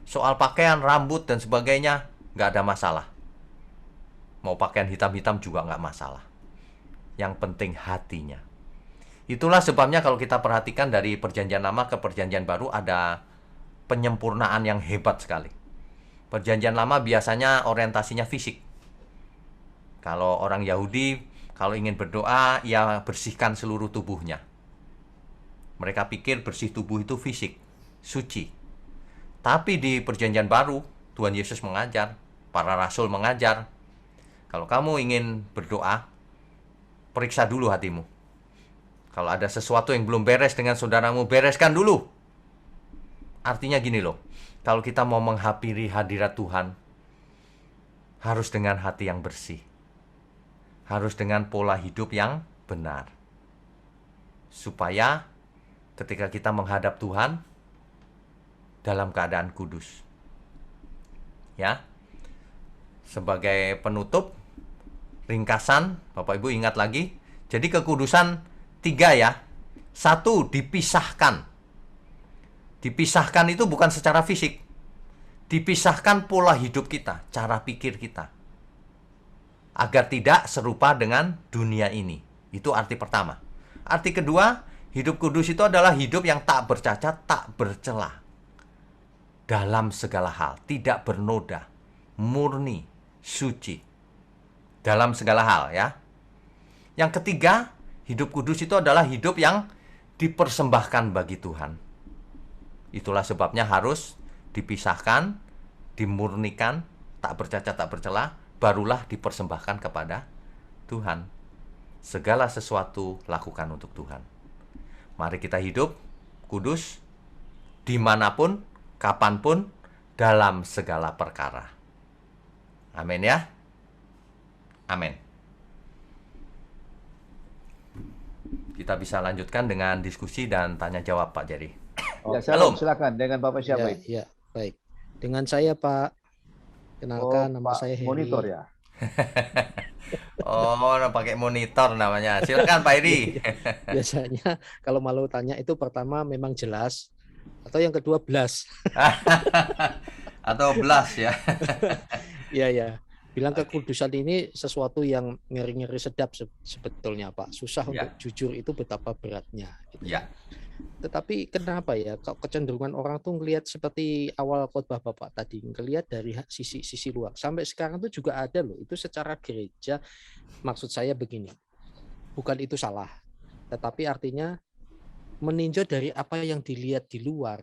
Soal pakaian, rambut, dan sebagainya, nggak ada masalah. Mau pakaian hitam-hitam juga nggak masalah. Yang penting hatinya. Itulah sebabnya kalau kita perhatikan dari Perjanjian Lama ke Perjanjian Baru ada penyempurnaan yang hebat sekali. Perjanjian Lama biasanya orientasinya fisik. Kalau orang Yahudi, kalau ingin berdoa, ia bersihkan seluruh tubuhnya. Mereka pikir bersih tubuh itu fisik, suci. Tapi di Perjanjian Baru, Tuhan Yesus mengajar, para rasul mengajar, kalau kamu ingin berdoa, periksa dulu hatimu. Kalau ada sesuatu yang belum beres dengan saudaramu, bereskan dulu. Artinya gini loh, kalau kita mau menghampiri hadirat Tuhan, harus dengan hati yang bersih. harus dengan pola hidup yang benar. Supaya ketika kita menghadap Tuhan dalam keadaan kudus. Ya. Sebagai penutup, ringkasan, Bapak Ibu ingat lagi. Jadi kekudusan 3 ya. 1, dipisahkan. Dipisahkan itu bukan secara fisik. Dipisahkan pola hidup kita, cara pikir kita. Agar tidak serupa dengan dunia ini. Itu arti pertama. Arti kedua, hidup kudus itu adalah hidup yang tak bercacat, tak bercela. Dalam segala hal, tidak bernoda, murni, suci. Dalam segala hal ya. Yang ketiga, hidup kudus itu adalah hidup yang dipersembahkan bagi Tuhan. Itulah sebabnya harus dipisahkan, dimurnikan, tak bercacat, tak bercela, barulah dipersembahkan kepada Tuhan. Segala sesuatu lakukan untuk Tuhan. Mari kita hidup kudus dimanapun, kapanpun, dalam segala perkara. Amin ya. Amin. Kita bisa lanjutkan dengan diskusi dan tanya jawab, Pak Jerry. Ya, Shalom, silakan. Dengan Bapak siapa Ya, ini? ya, baik. Dengan saya, Pak. Kenalkan, nama Pak saya Heri. Monitor ya? Oh, pakai monitor namanya. Silakan Pak Heri. Biasanya kalau malu tanya itu pertama memang jelas, atau yang kedua belas. Atau belas ya. Iya, ya. Bilang kekudusan ini sesuatu yang ngeri-ngeri sedap sebetulnya, Pak. Susah Ya. untuk jujur itu betapa beratnya. Gitu. Ya. Tetapi kenapa ya kecenderungan orang tuh ngelihat seperti awal khotbah Bapak tadi, ngelihat dari sisi luar. Sampai sekarang tuh juga ada loh, itu secara gereja. Maksud saya begini, bukan itu salah, tetapi artinya meninjau dari apa yang dilihat di luar.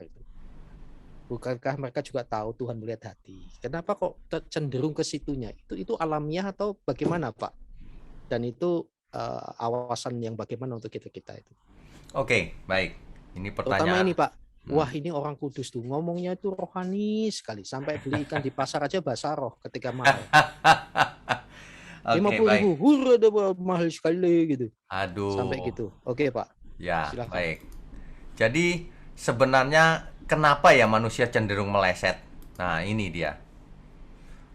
Bukankah mereka juga tahu Tuhan melihat hati? Kenapa kok cenderung ke situnya? Itu alamiah atau bagaimana, Pak? Dan itu awasan yang bagaimana untuk kita itu? Oke, baik. Ini Terutama pertanyaan. ini, Pak. Wah, ini orang kudus tuh ngomongnya itu rohani sekali. Sampai beli ikan di pasar aja bahasa roh ketika marah. Oke, 50.000, ada mahal sekali gitu. Aduh. Sampai gitu. Oke, Pak. Ya, Silakan. baik. Jadi sebenarnya kenapa ya manusia cenderung meleset? Nah, ini dia.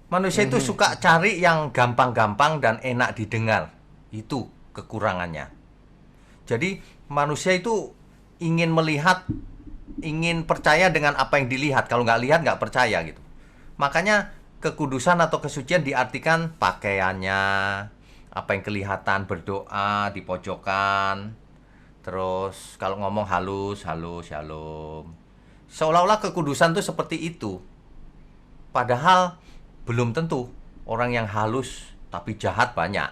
Manusia itu suka cari yang gampang-gampang dan enak didengar. Itu kekurangannya. Jadi manusia itu ingin melihat, ingin percaya dengan apa yang dilihat. Kalau nggak lihat, nggak percaya gitu. Makanya kekudusan atau kesucian diartikan pakaiannya, apa yang kelihatan, berdoa di pojokan. Terus kalau ngomong halus, shalom. Seolah-olah kekudusan itu seperti itu. Padahal belum tentu. Orang yang halus tapi jahat banyak.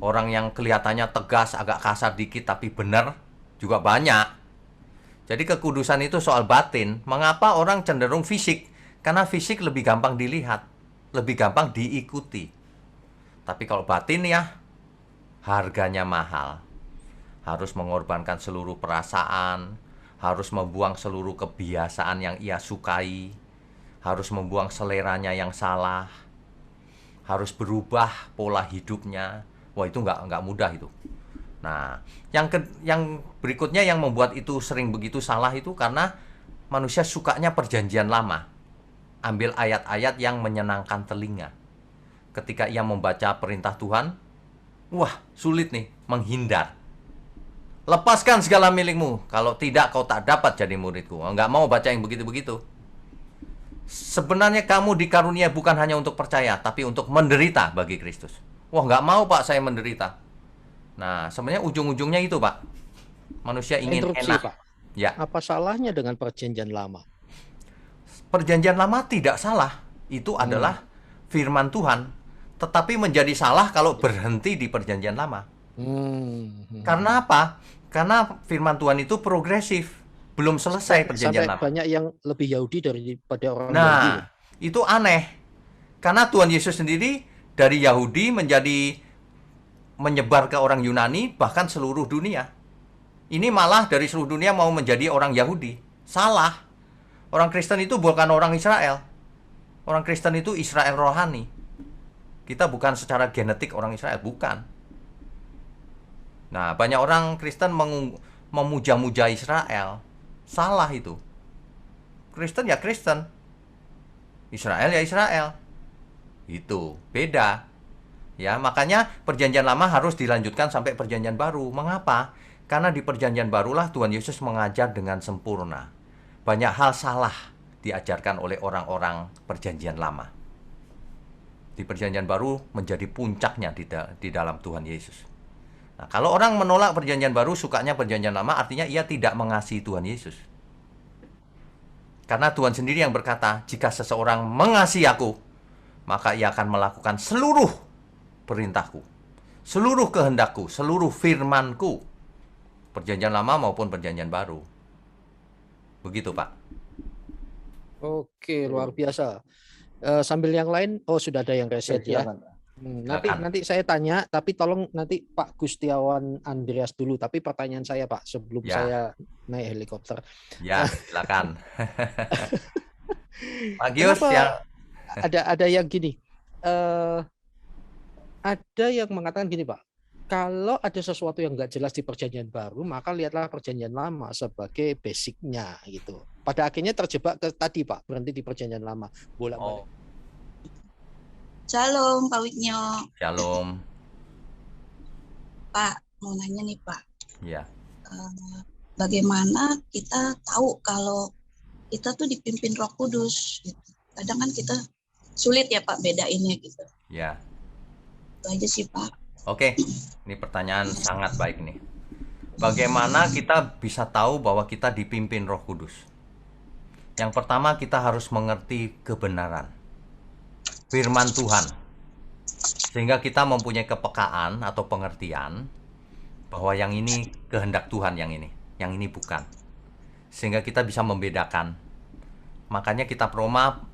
Orang yang kelihatannya tegas, agak kasar dikit tapi benar juga banyak. Jadi kekudusan itu soal batin. Mengapa orang cenderung fisik? Karena fisik lebih gampang dilihat, lebih gampang diikuti. Tapi kalau batin ya, harganya mahal. Harus mengorbankan seluruh perasaan, harus membuang seluruh kebiasaan yang ia sukai, harus membuang seleranya yang salah, harus berubah pola hidupnya. Wah, itu nggak mudah itu. Nah, yang berikutnya yang membuat itu sering begitu salah itu karena manusia sukanya perjanjian lama. Ambil ayat-ayat yang menyenangkan telinga. Ketika ia membaca perintah Tuhan, wah, sulit nih, menghindar. Lepaskan segala milikmu, kalau tidak kau tak dapat jadi muridku. Nggak mau baca yang begitu-begitu. Sebenarnya kamu dikarunia bukan hanya untuk percaya, tapi untuk menderita bagi Kristus. Wah, nggak mau Pak saya menderita. Nah, sebenarnya ujung-ujungnya itu, Pak. Manusia ingin Interupsi, enak. Pak. Ya. Apa salahnya dengan perjanjian lama? Perjanjian lama tidak salah. Itu adalah firman Tuhan. Tetapi menjadi salah kalau berhenti di perjanjian lama. Karena apa? Karena firman Tuhan itu progresif. Belum selesai perjanjian Sampai lama. banyak yang lebih Yahudi daripada orang Yahudi. Nah, itu aneh. Karena Tuhan Yesus sendiri dari Yahudi menyebar ke orang Yunani, bahkan seluruh dunia. Ini malah dari seluruh dunia mau menjadi orang Yahudi. Salah. Orang Kristen itu bukan orang Israel. Orang Kristen itu Israel rohani. Kita bukan secara genetik orang Israel, bukan. Nah, banyak orang Kristen memuja-muja Israel. Salah itu. Kristen ya Kristen, Israel ya Israel. Itu beda. Ya, makanya perjanjian lama harus dilanjutkan sampai perjanjian baru. Mengapa? Karena di perjanjian barulah Tuhan Yesus mengajar dengan sempurna. Banyak hal salah diajarkan oleh orang-orang perjanjian lama. Di perjanjian baru menjadi puncaknya di dalam Tuhan Yesus. Nah, kalau orang menolak perjanjian baru, sukanya perjanjian lama, artinya ia tidak mengasihi Tuhan Yesus. Karena Tuhan sendiri yang berkata, jika seseorang mengasihi aku, maka ia akan melakukan seluruh perintahku, seluruh kehendakku, seluruh firmanku. Perjanjian lama maupun perjanjian baru. Begitu, Pak. Oke, luar biasa. Sambil yang lain, sudah ada yang reset ya. Silakan. Nanti saya tanya, tapi tolong nanti Pak Gustiawan Andreas dulu. Tapi pertanyaan saya Pak, sebelum saya naik helikopter. Ya, silakan. Pak Gius ya. Ada yang gini, ada yang mengatakan gini Pak, kalau ada sesuatu yang nggak jelas di perjanjian baru, maka lihatlah perjanjian lama sebagai basicnya gitu. Pada akhirnya terjebak ke tadi Pak, berhenti di perjanjian lama, bolak-balik. Shalom Pak Wignyo. Shalom. Pak, mau nanya nih Pak. Ya. Bagaimana kita tahu kalau kita tuh dipimpin Roh Kudus? Gitu. Kadang kan kita sulit ya Pak bedainnya gitu. Ya. Itu aja sih Pak. Oke, ini pertanyaan sangat baik nih. Bagaimana kita bisa tahu bahwa kita dipimpin Roh Kudus? Yang pertama, kita harus mengerti kebenaran firman Tuhan, sehingga kita mempunyai kepekaan atau pengertian bahwa yang ini kehendak Tuhan, yang ini bukan, sehingga kita bisa membedakan. Makanya kitab Roma,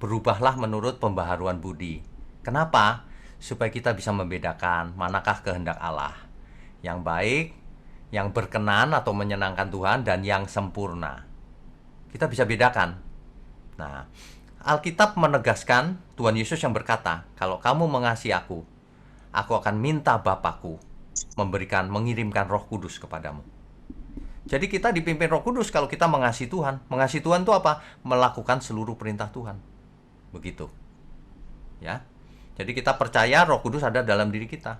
berubahlah menurut pembaharuan budi. Kenapa? Supaya kita bisa membedakan manakah kehendak Allah yang baik, yang berkenan atau menyenangkan Tuhan, dan yang sempurna. Kita bisa bedakan. Nah, Alkitab menegaskan, Tuhan Yesus yang berkata, kalau kamu mengasihi aku akan minta Bapakku mengirimkan Roh Kudus kepadamu. Jadi kita dipimpin Roh Kudus kalau kita mengasihi Tuhan. Mengasihi Tuhan itu apa? Melakukan seluruh perintah Tuhan. Begitu. Ya. Jadi kita percaya Roh Kudus ada dalam diri kita.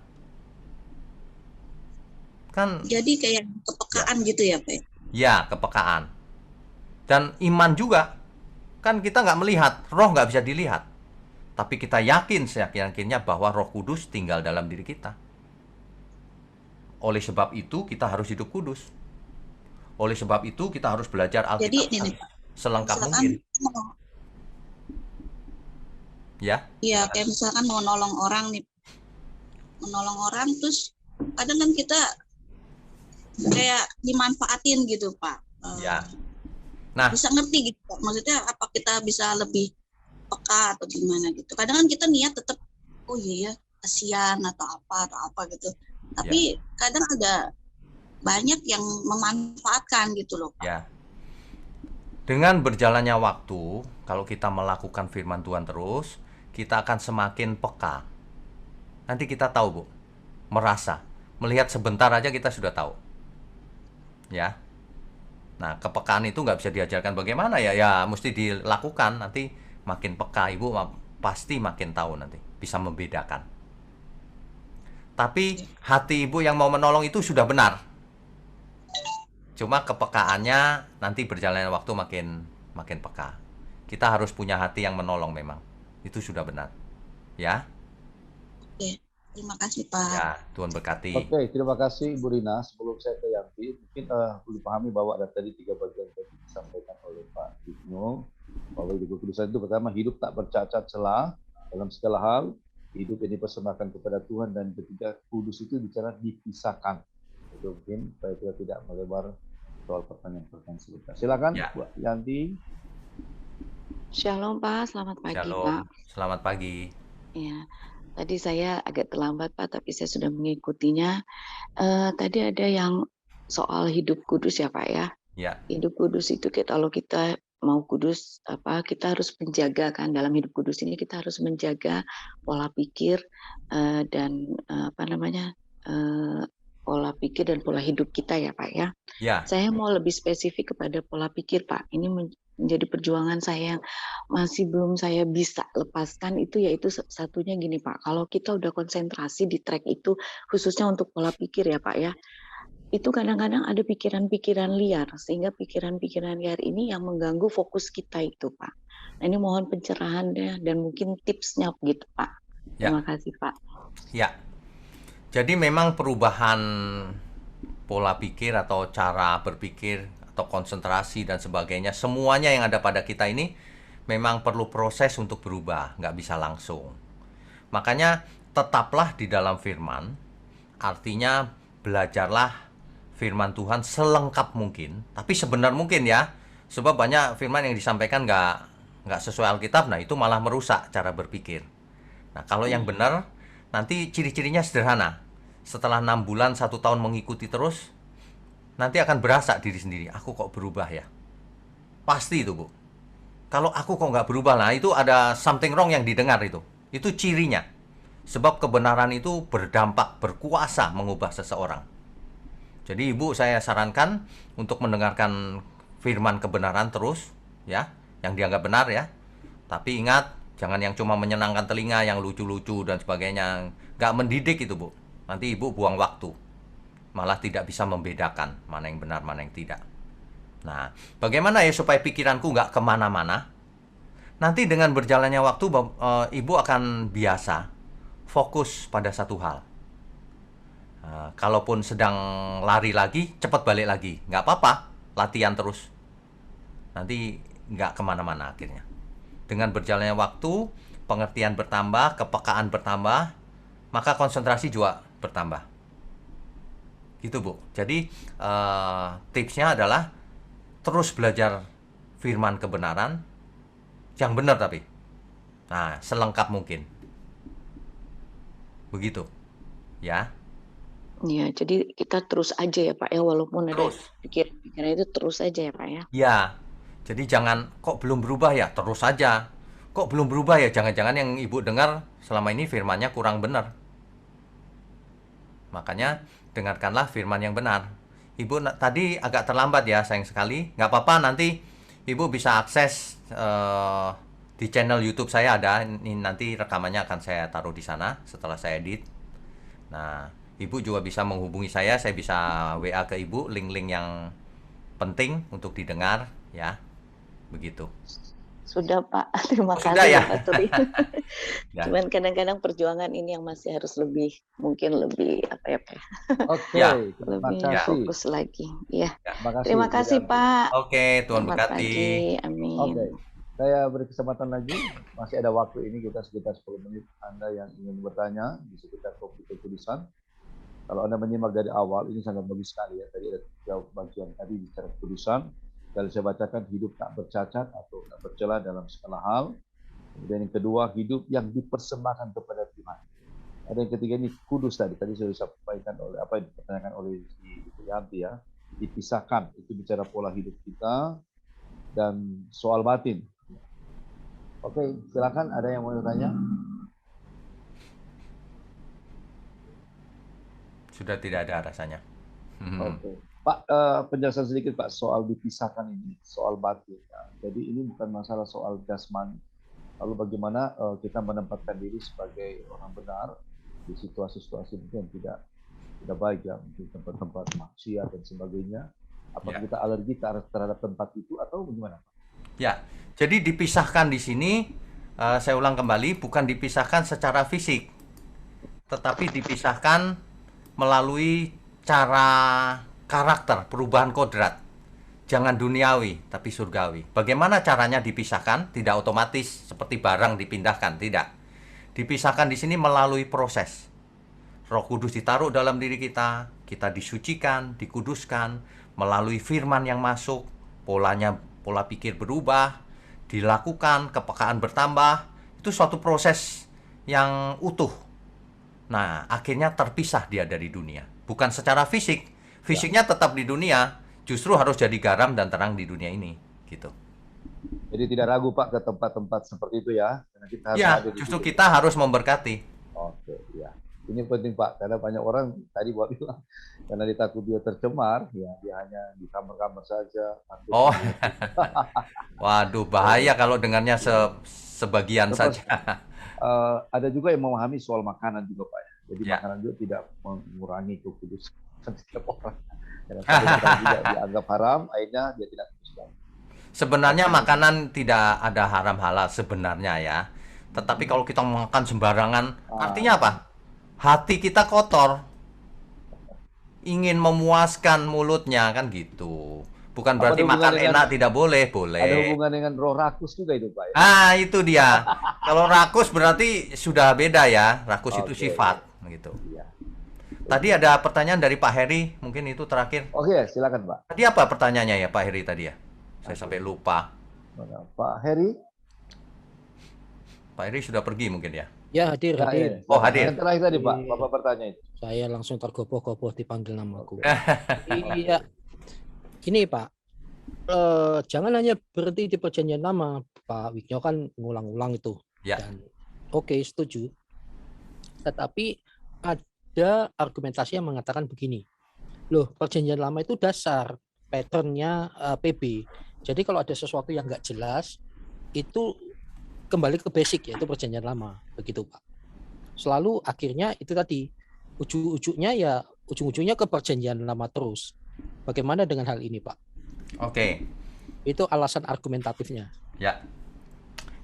Kan? Jadi kayak kepekaan gitu ya Pak? Ya, kepekaan. Dan iman juga. Kan kita nggak melihat, roh nggak bisa dilihat. Tapi kita yakin seyakin-yakinnya bahwa Roh Kudus tinggal dalam diri kita. Oleh sebab itu kita harus hidup kudus. Oleh sebab itu kita harus belajar Alkitab selengkap mungkin. Ya? Iya, kayak misalkan mau nolong orang nih. Menolong orang terus kadang kan kita kayak dimanfaatin gitu Pak. Ya. Nah, bisa ngerti gitu Pak. Maksudnya apa kita bisa lebih peka atau gimana gitu. Kadang kan kita niat tetap oh iya ya kasihan atau apa gitu. Tapi kadang ada banyak yang memanfaatkan gitu loh Pak. Ya. Dengan berjalannya waktu, kalau kita melakukan firman Tuhan terus, kita akan semakin peka. Nanti kita tahu, Bu. Merasa, melihat sebentar aja kita sudah tahu. Ya. Nah, kepekaan itu nggak bisa diajarkan bagaimana ya. Ya, mesti dilakukan. Nanti makin peka, Ibu pasti makin tahu nanti. Bisa membedakan. Tapi hati Ibu yang mau menolong itu sudah benar. Cuma kepekaannya nanti berjalannya waktu makin peka. Kita harus punya hati yang menolong memang. Itu sudah benar. Ya. Oke, terima kasih Pak. Ya, Tuhan berkati. Oke, terima kasih Ibu Rina. Sebelum saya ke Yanti, mungkin perlu pahami bahwa ada tadi 3 bagian yang disampaikan oleh Pak Wignyo. Bahwa hidup kekudusan itu pertama, hidup tak bercacat celah dalam segala hal. Hidup yang dipersembahkan kepada Tuhan. Dan ketiga, kudus itu bicara dipisahkan. Itu mungkin supaya kita tidak melebar soal pertanyaan-pertanyaan sebentar. Silakan, Bu Yanti. Shalom Pak, selamat pagi Shalom. Pak. Selamat pagi. Ya, tadi saya agak terlambat Pak, tapi saya sudah mengikutinya. Tadi ada yang soal hidup kudus ya Pak ya. Ya. Hidup kudus itu kalau kita mau kudus, kita harus menjaga kan, dalam hidup kudus ini kita harus menjaga pola pikir dan pola pikir dan pola hidup kita ya Pak ya. Ya, Saya mau lebih spesifik kepada pola pikir Pak. Ini menjadi perjuangan saya yang masih belum saya bisa lepaskan, itu yaitu satunya gini Pak. Kalau kita udah konsentrasi di track itu, khususnya untuk pola pikir ya Pak ya, itu kadang-kadang ada pikiran-pikiran liar, sehingga pikiran-pikiran liar ini yang mengganggu fokus kita itu Pak. Nah, ini mohon pencerahannya dan mungkin tipsnya gitu Pak. Ya. Terima kasih Pak. ya. Jadi memang perubahan pola pikir atau cara berpikir atau konsentrasi dan sebagainya, semuanya yang ada pada kita ini memang perlu proses untuk berubah, nggak bisa langsung. Makanya tetaplah di dalam firman, artinya belajarlah firman Tuhan selengkap mungkin, tapi sebenar mungkin ya, sebab banyak firman yang disampaikan nggak sesuai Alkitab, nah itu malah merusak cara berpikir. Nah kalau yang benar, nanti ciri-cirinya sederhana. Setelah 6 bulan, 1 tahun mengikuti terus, nanti akan berasa diri sendiri, aku kok berubah ya. Pasti itu Bu. Kalau aku kok nggak berubah, nah itu ada something wrong yang didengar itu. Itu cirinya. Sebab kebenaran itu berdampak, berkuasa mengubah seseorang. Jadi Ibu saya sarankan untuk mendengarkan firman kebenaran terus, ya, yang dianggap benar ya. Tapi ingat, jangan yang cuma menyenangkan telinga, yang lucu-lucu dan sebagainya. Nggak mendidik itu Bu. Nanti Ibu buang waktu. Malah tidak bisa membedakan mana yang benar, mana yang tidak. Nah, bagaimana ya supaya pikiranku nggak kemana-mana? Nanti dengan berjalannya waktu, Ibu akan biasa fokus pada satu hal. Kalaupun sedang lari lagi, cepat balik lagi. Nggak apa-apa, latihan terus. Nanti nggak kemana-mana akhirnya. Dengan berjalannya waktu, pengertian bertambah, kepekaan bertambah, maka konsentrasi juga bertambah. Gitu Bu. Jadi tipsnya adalah terus belajar firman kebenaran yang benar tapi. Nah, selengkap mungkin. Begitu. Ya. Ya, jadi kita terus aja ya Pak ya, walaupun ada Terus. pikiran itu terus aja ya Pak ya. Ya. Jadi jangan kok belum berubah ya, terus saja. Kok belum berubah ya, jangan-jangan yang Ibu dengar selama ini firmannya kurang benar. Makanya dengarkanlah firman yang benar. Ibu tadi agak terlambat ya, sayang sekali. Nggak apa-apa, nanti Ibu bisa akses di channel YouTube saya ada. Ini nanti rekamannya akan saya taruh di sana setelah saya edit. Nah, Ibu juga bisa menghubungi saya bisa WA ke Ibu link-link yang penting untuk didengar ya. Begitu. Sudah Pak, terima kasih Sudah ya. Pak Turi. Ya. Cuman kadang-kadang perjuangan ini yang masih harus mungkin lebih apa ya Pak? Oke, Ya. terima Lebih kasih. fokus lagi. Ya. Terima kasih. Terima kasih Bu Yanti. Pak. Oke, Tuhan Selamat berkati. pagi. Amin. Oke, saya beri kesempatan lagi. Masih ada waktu ini, kita sekitar 10 menit. Anda yang ingin bertanya di sekitar topik ketulisan. Kalau Anda menyimak dari awal, ini sangat bagus sekali ya. Tadi ada 3 bagian tadi bicara ketulisan. Kalau saya bacakan, hidup tak bercacat atau tak bercela dalam segala hal. Kemudian yang kedua, hidup yang dipersembahkan kepada Tuhan. Ada yang ketiga ini kudus tadi. Tadi saya sampaikan oleh apa yang dipertanyakan oleh Ibu Yanti ya. Dipisahkan, itu bicara pola hidup kita dan soal batin. Oke, silakan ada yang mau bertanya? Sudah tidak ada rasanya. Oke. Pak, penjelasan sedikit Pak soal dipisahkan ini, soal batin. Ya. Jadi ini bukan masalah soal jasmani. Lalu bagaimana kita menempatkan diri sebagai orang benar di situasi-situasi mungkin yang tidak baik ya, mungkin tempat-tempat maksiat dan sebagainya. Apakah kita alergi terhadap tempat itu atau bagaimana Pak? Ya, jadi dipisahkan di sini, saya ulang kembali, bukan dipisahkan secara fisik, tetapi dipisahkan melalui cara karakter, perubahan kodrat. Jangan duniawi, tapi surgawi. Bagaimana caranya dipisahkan? Tidak otomatis seperti barang dipindahkan, tidak. Dipisahkan di sini melalui proses. Roh Kudus ditaruh dalam diri kita disucikan, dikuduskan, melalui firman yang masuk, pola pikir berubah, dilakukan, kepekaan bertambah. Itu suatu proses yang utuh. Nah, akhirnya terpisah dia dari dunia. Bukan secara fisik. Fisiknya tetap di dunia, justru harus jadi garam dan terang di dunia ini, gitu. Jadi tidak ragu Pak ke tempat-tempat seperti itu ya. Karena kita harus Ya, hadir di justru situ. kita harus memberkati. Oke, ya. Ini penting Pak, karena banyak orang tadi Bapak bilang karena ditakut dia tercemar, ya dia hanya di kamar-kamar saja. takut Oh, dia- waduh, bahaya kalau dengannya sebagian Terus, saja. ada juga yang memahami soal makanan juga Pak. Jadi Ya. makanan juga tidak mengurangi kekudusan setiap orang. Karena sampai makanan juga dianggap haram, akhirnya dia tidak kudus lagi. Sebenarnya makanan tidak ada haram halal sebenarnya ya. Tetapi kalau kita makan sembarangan, artinya apa? Hati kita kotor. Ingin memuaskan mulutnya kan gitu. Bukan Apa berarti ada hubungan makan dengan- enak tidak boleh, Ada boleh. hubungan dengan roh rakus juga itu Pak. Ya? Ah, itu dia. Kalau rakus berarti sudah beda ya. Rakus itu Oke. sifat gitu. Iya. Tadi ada pertanyaan dari Pak Heri, mungkin itu terakhir. Oke, silakan Pak. Tadi apa pertanyaannya ya Pak Heri tadi ya? Saya sampai lupa. Mana? Pak Heri? Pak Heri sudah pergi mungkin ya. Ya, hadir, Ya, hadir. ya. Oh, hadir. Yang terakhir tadi Pak, Iya. Bapak bertanya itu. Saya langsung tergopoh-gopoh dipanggil namaku. Iya. Gini Pak, jangan hanya berhenti di perjanjian lama. Pak Wigno kan ngulang-ulang itu. Ya. Dan oke, setuju. Tetapi ada argumentasi yang mengatakan begini. Loh, perjanjian lama itu dasar, patternnya PB. Jadi kalau ada sesuatu yang nggak jelas, itu kembali ke basic, yaitu perjanjian lama. Begitu Pak. Selalu akhirnya itu tadi, ujung-ujungnya ke perjanjian lama terus. Bagaimana dengan hal ini Pak? Oke. Itu alasan argumentatifnya. Ya.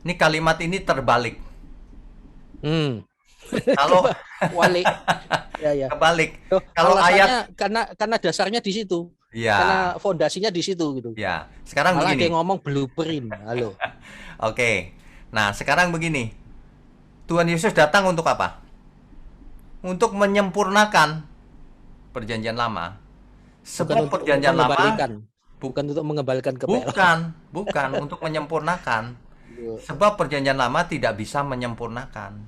Ini kalimat ini terbalik. Kalau Walik. Ya, ya. kebalik. Loh, Kalau alasannya karena dasarnya di situ. Karena Ya. fondasinya di situ gitu. Ya. Sekarang Malah ada begini. yang ngomong blueprint. Halo. Oke. Nah, sekarang begini. Tuhan Yesus datang untuk apa? Untuk menyempurnakan perjanjian lama. Sebab untuk perjanjian lama mengembalikan. Bukan untuk mengembalikan ke PL. bukan untuk menyempurnakan. Sebab perjanjian lama tidak bisa menyempurnakan.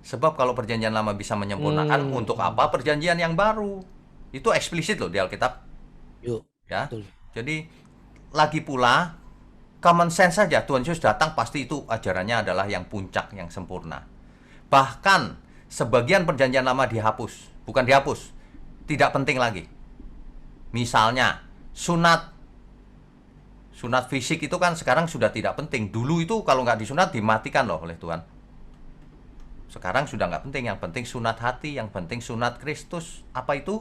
Sebab kalau perjanjian lama bisa menyempurnakan, untuk apa perjanjian yang baru? Itu eksplisit loh di Alkitab. Yuk. Ya. Betul. Jadi lagi pula common sense saja, Tuhan Yesus datang pasti itu ajarannya adalah yang puncak, yang sempurna. Bahkan sebagian perjanjian lama dihapus, bukan dihapus, tidak penting lagi. Misalnya sunat fisik itu kan sekarang sudah tidak penting. Dulu itu kalau nggak disunat dimatikan loh oleh Tuhan. Sekarang sudah nggak penting. Yang penting sunat hati, yang penting sunat Kristus. Apa itu?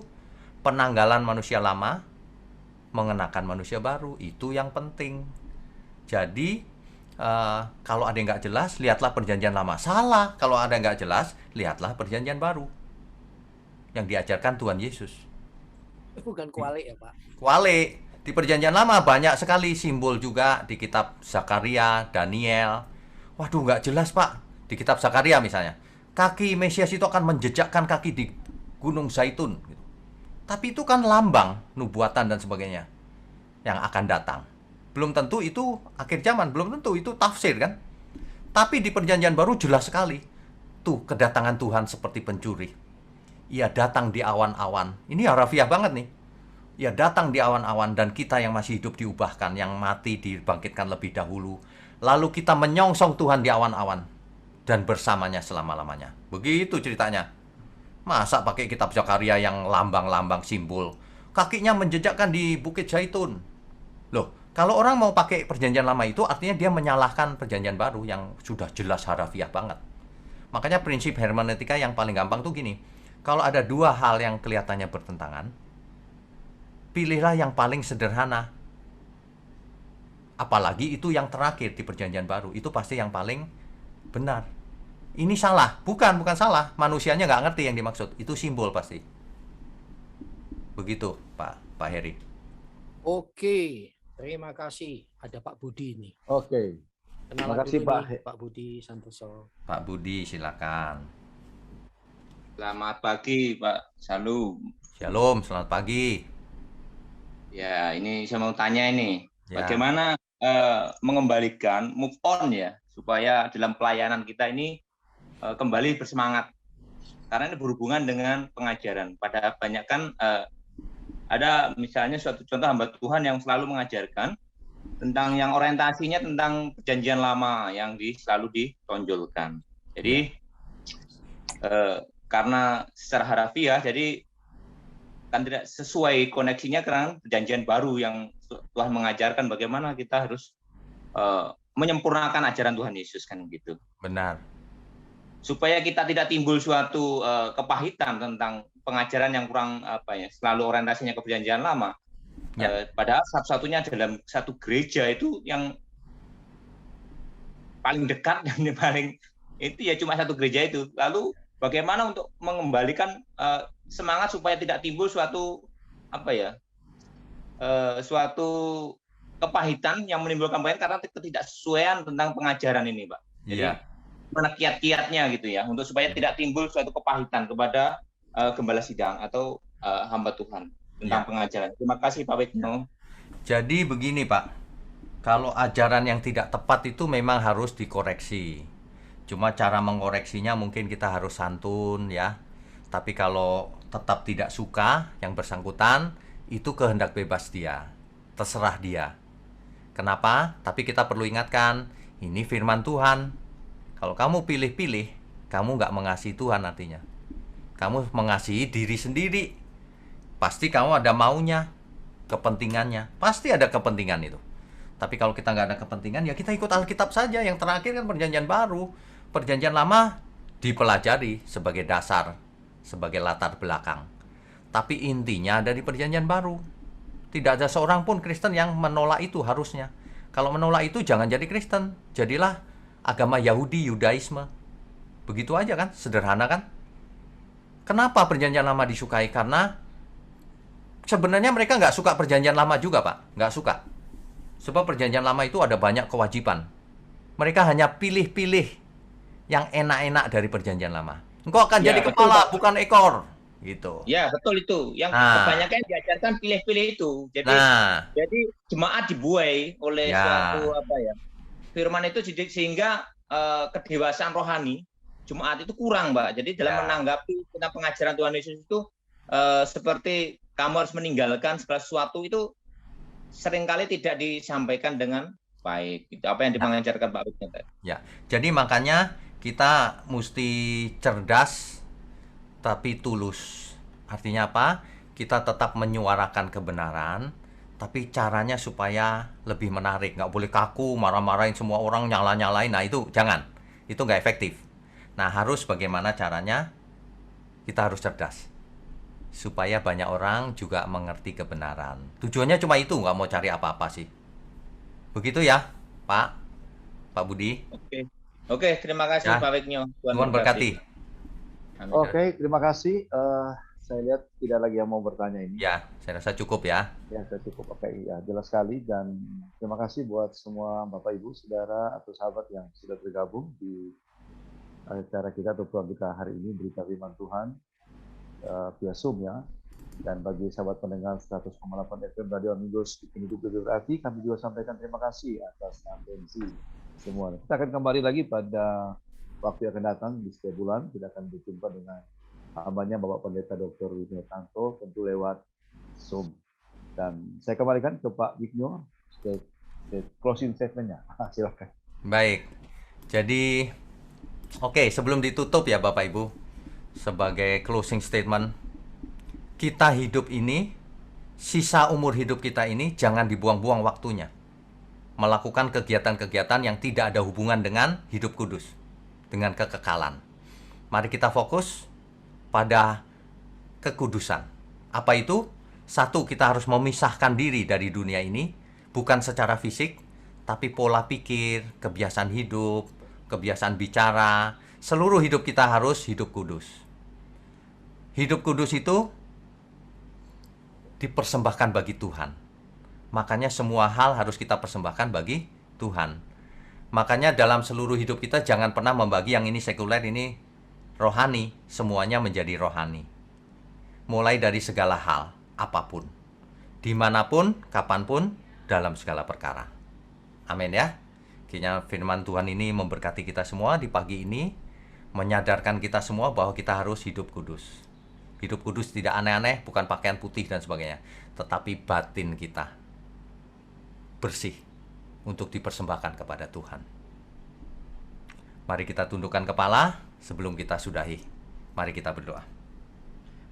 Penanggalan manusia lama, mengenakan manusia baru. Itu yang penting. Jadi kalau ada yang nggak jelas, lihatlah perjanjian lama. Salah. Kalau ada yang nggak jelas, lihatlah perjanjian baru yang diajarkan Tuhan Yesus. Bukan kualik ya Pak. Kualik. Di perjanjian lama banyak sekali simbol juga di kitab Zakaria, Daniel. Waduh, nggak jelas Pak. Di kitab Zakaria misalnya, kaki Mesias itu akan menjejakkan kaki di Gunung Zaitun. Tapi itu kan lambang nubuatan dan sebagainya yang akan datang. Belum tentu itu akhir zaman, belum tentu itu tafsir kan. Tapi di perjanjian baru jelas sekali. Tuh kedatangan Tuhan seperti pencuri. Ia datang di awan-awan. Ini harafiah banget nih. Ia datang di awan-awan dan kita yang masih hidup diubahkan, yang mati dibangkitkan lebih dahulu. Lalu kita menyongsong Tuhan di awan-awan dan bersamanya selama-lamanya. Begitu ceritanya. Masa pakai kitab Zakaria yang lambang-lambang simbol, kakinya menjejakkan di Bukit Zaitun. Loh, kalau orang mau pakai perjanjian lama itu artinya dia menyalahkan perjanjian baru yang sudah jelas harafiah banget. Makanya prinsip hermeneutika yang paling gampang tuh gini. Kalau ada dua hal yang kelihatannya bertentangan, pilihlah yang paling sederhana. Apalagi itu yang terakhir di perjanjian baru, itu pasti yang paling benar. Ini salah, bukan salah. Manusianya nggak ngerti yang dimaksud. Itu simbol pasti. Begitu, Pak Heri. Oke, terima kasih. Ada Pak Budi nih. Oke. Kenalan Terima kasih, dulu Pak. nih, Pak Budi Santoso. Pak Budi, silakan. Selamat pagi, Pak Shalom. Shalom, selamat pagi. Ya, ini saya mau tanya ini, Ya. bagaimana mengembalikan move on ya, supaya dalam pelayanan kita ini kembali bersemangat. Karena ini berhubungan dengan pengajaran. Pada banyak kan ada misalnya suatu contoh hamba Tuhan yang selalu mengajarkan, tentang yang orientasinya tentang perjanjian lama yang selalu ditonjolkan. Jadi karena secara harafiah, jadi kan tidak sesuai koneksinya dengan perjanjian baru yang Tuhan mengajarkan bagaimana kita harus menyempurnakan ajaran Tuhan Yesus, kan gitu. Benar. Supaya kita tidak timbul suatu kepahitan tentang pengajaran yang kurang selalu orientasinya ke perjanjian lama. Padahal satu-satunya dalam satu gereja itu yang paling dekat dan paling itu ya cuma satu gereja itu. Lalu bagaimana untuk mengembalikan semangat supaya tidak timbul suatu suatu kepahitan yang menimbulkan kepahitan karena ketidaksesuaian tentang pengajaran ini, Pak. Jadi mana kiat-kiatnya gitu ya, untuk supaya tidak timbul suatu kepahitan kepada gembala sidang atau hamba Tuhan tentang pengajaran. Terima kasih Pak Wigno. Jadi begini Pak, kalau ajaran yang tidak tepat itu memang harus dikoreksi. Cuma cara mengoreksinya mungkin kita harus santun ya. Tapi kalau tetap tidak suka yang bersangkutan, itu kehendak bebas dia, terserah dia. Kenapa? Tapi kita perlu ingatkan, ini firman Tuhan. Kalau kamu pilih-pilih, kamu nggak mengasihi Tuhan artinya. Kamu mengasihi diri sendiri. Pasti kamu ada maunya, kepentingannya. Pasti ada kepentingan itu. Tapi kalau kita nggak ada kepentingan, ya kita ikut Alkitab saja. Yang terakhir kan perjanjian baru. Perjanjian lama dipelajari sebagai dasar, sebagai latar belakang. Tapi intinya ada di perjanjian baru. Tidak ada seorang pun Kristen yang menolak itu harusnya. Kalau menolak itu jangan jadi Kristen. Jadilah agama Yahudi, Yudaisme. Begitu aja kan, sederhana kan. Kenapa perjanjian lama disukai? Karena sebenarnya mereka nggak suka perjanjian lama juga, Pak. Nggak suka. Sebab perjanjian lama itu ada banyak kewajiban. Mereka hanya pilih-pilih yang enak-enak dari perjanjian lama. Engkau akan jadi kepala, bukan ekor. Gitu. Ya, betul itu. Yang kebanyakan diajarkan pilih-pilih itu. Jadi jemaat dibuai oleh suatu firman itu sehingga kedewasaan rohani jemaat itu kurang, Mbak. Jadi dalam menanggapi tentang pengajaran Tuhan Yesus itu seperti kamu harus meninggalkan segala sesuatu itu seringkali tidak disampaikan dengan baik. Itu apa yang dimengajarkan Pak Wigno tadi. Ya. Jadi makanya kita mesti cerdas tapi tulus. Artinya apa? Kita tetap menyuarakan kebenaran, tapi caranya supaya lebih menarik. Nggak boleh kaku, marah-marahin semua orang, nyala-nyalain. Nah itu jangan. Itu nggak efektif. Nah harus bagaimana caranya? Kita harus cerdas. Supaya banyak orang juga mengerti kebenaran. Tujuannya cuma itu, nggak mau cari apa-apa sih. Begitu ya, Pak Budi. Oke, terima kasih Pak Wigno. Tuhan berkati. Oke, terima kasih. Saya lihat tidak lagi yang mau bertanya ini. Ya, saya rasa cukup ya. Ya, saya cukup. Oke, ya jelas sekali. Dan terima kasih buat semua Bapak, Ibu, Saudara, atau sahabat yang sudah bergabung di acara kita atau program kita hari ini, Berita Firman Tuhan via Zoom ya. Dan bagi sahabat pendengar 100,8 FM Radio Amigos Hidup Lebih Berarti, kami juga sampaikan terima kasih atas atensi semua. Kita akan kembali lagi pada waktu yang akan datang di setiap bulan. Kita akan berjumpa dengan hambanya Bapak Pendeta Dr. Wigno Tanto, tentu lewat Zoom. Dan saya kembalikan ke Pak Wigno, closing statement-nya. Silakan. Baik. Jadi, sebelum ditutup ya Bapak Ibu, sebagai closing statement, kita hidup ini, sisa umur hidup kita ini jangan dibuang-buang waktunya. Melakukan kegiatan-kegiatan yang tidak ada hubungan dengan hidup kudus, dengan kekekalan. Mari kita fokus pada kekudusan. Apa itu? Satu, kita harus memisahkan diri dari dunia ini, bukan secara fisik, tapi pola pikir, kebiasaan hidup, kebiasaan bicara, seluruh hidup kita harus hidup kudus. Hidup kudus itu dipersembahkan bagi Tuhan. Makanya semua hal harus kita persembahkan bagi Tuhan. Makanya dalam seluruh hidup kita jangan pernah membagi yang ini sekuler, ini rohani. Semuanya menjadi rohani. Mulai dari segala hal, apapun. Dimanapun, kapanpun, dalam segala perkara. Amin ya. Kiranya firman Tuhan ini memberkati kita semua di pagi ini. Menyadarkan kita semua bahwa kita harus hidup kudus. Hidup kudus tidak aneh-aneh, bukan pakaian putih dan sebagainya. Tetapi batin kita bersih. untuk dipersembahkan kepada Tuhan. Mari kita tundukkan kepala sebelum kita sudahi. Mari kita berdoa.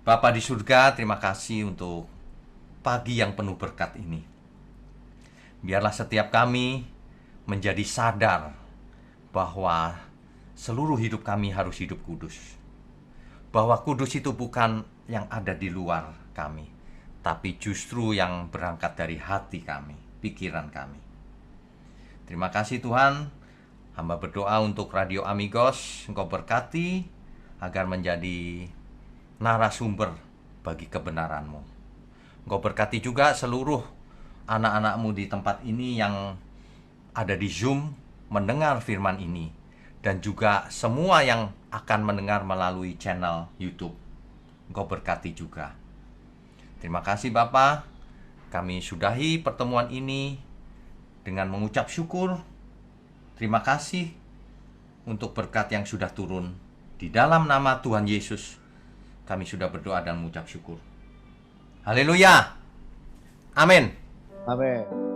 Bapa di surga, terima kasih untuk pagi yang penuh berkat ini. Biarlah setiap kami menjadi sadar bahwa seluruh hidup kami harus hidup kudus. Bahwa kudus itu bukan yang ada di luar kami, tapi justru yang berangkat dari hati kami, pikiran kami. Terima kasih Tuhan. Hamba berdoa untuk Radio Amigos, Engkau berkati agar menjadi narasumber bagi kebenaran-Mu. Engkau berkati juga seluruh anak-anak-Mu di tempat ini yang ada di Zoom mendengar firman ini, dan juga semua yang akan mendengar melalui channel YouTube. Engkau berkati juga. Terima kasih Bapa. Kami sudahi pertemuan ini dengan mengucap syukur. Terima kasih untuk berkat yang sudah turun. Di dalam nama Tuhan Yesus kami sudah berdoa dan mengucap syukur. Haleluya. Amin. Amin.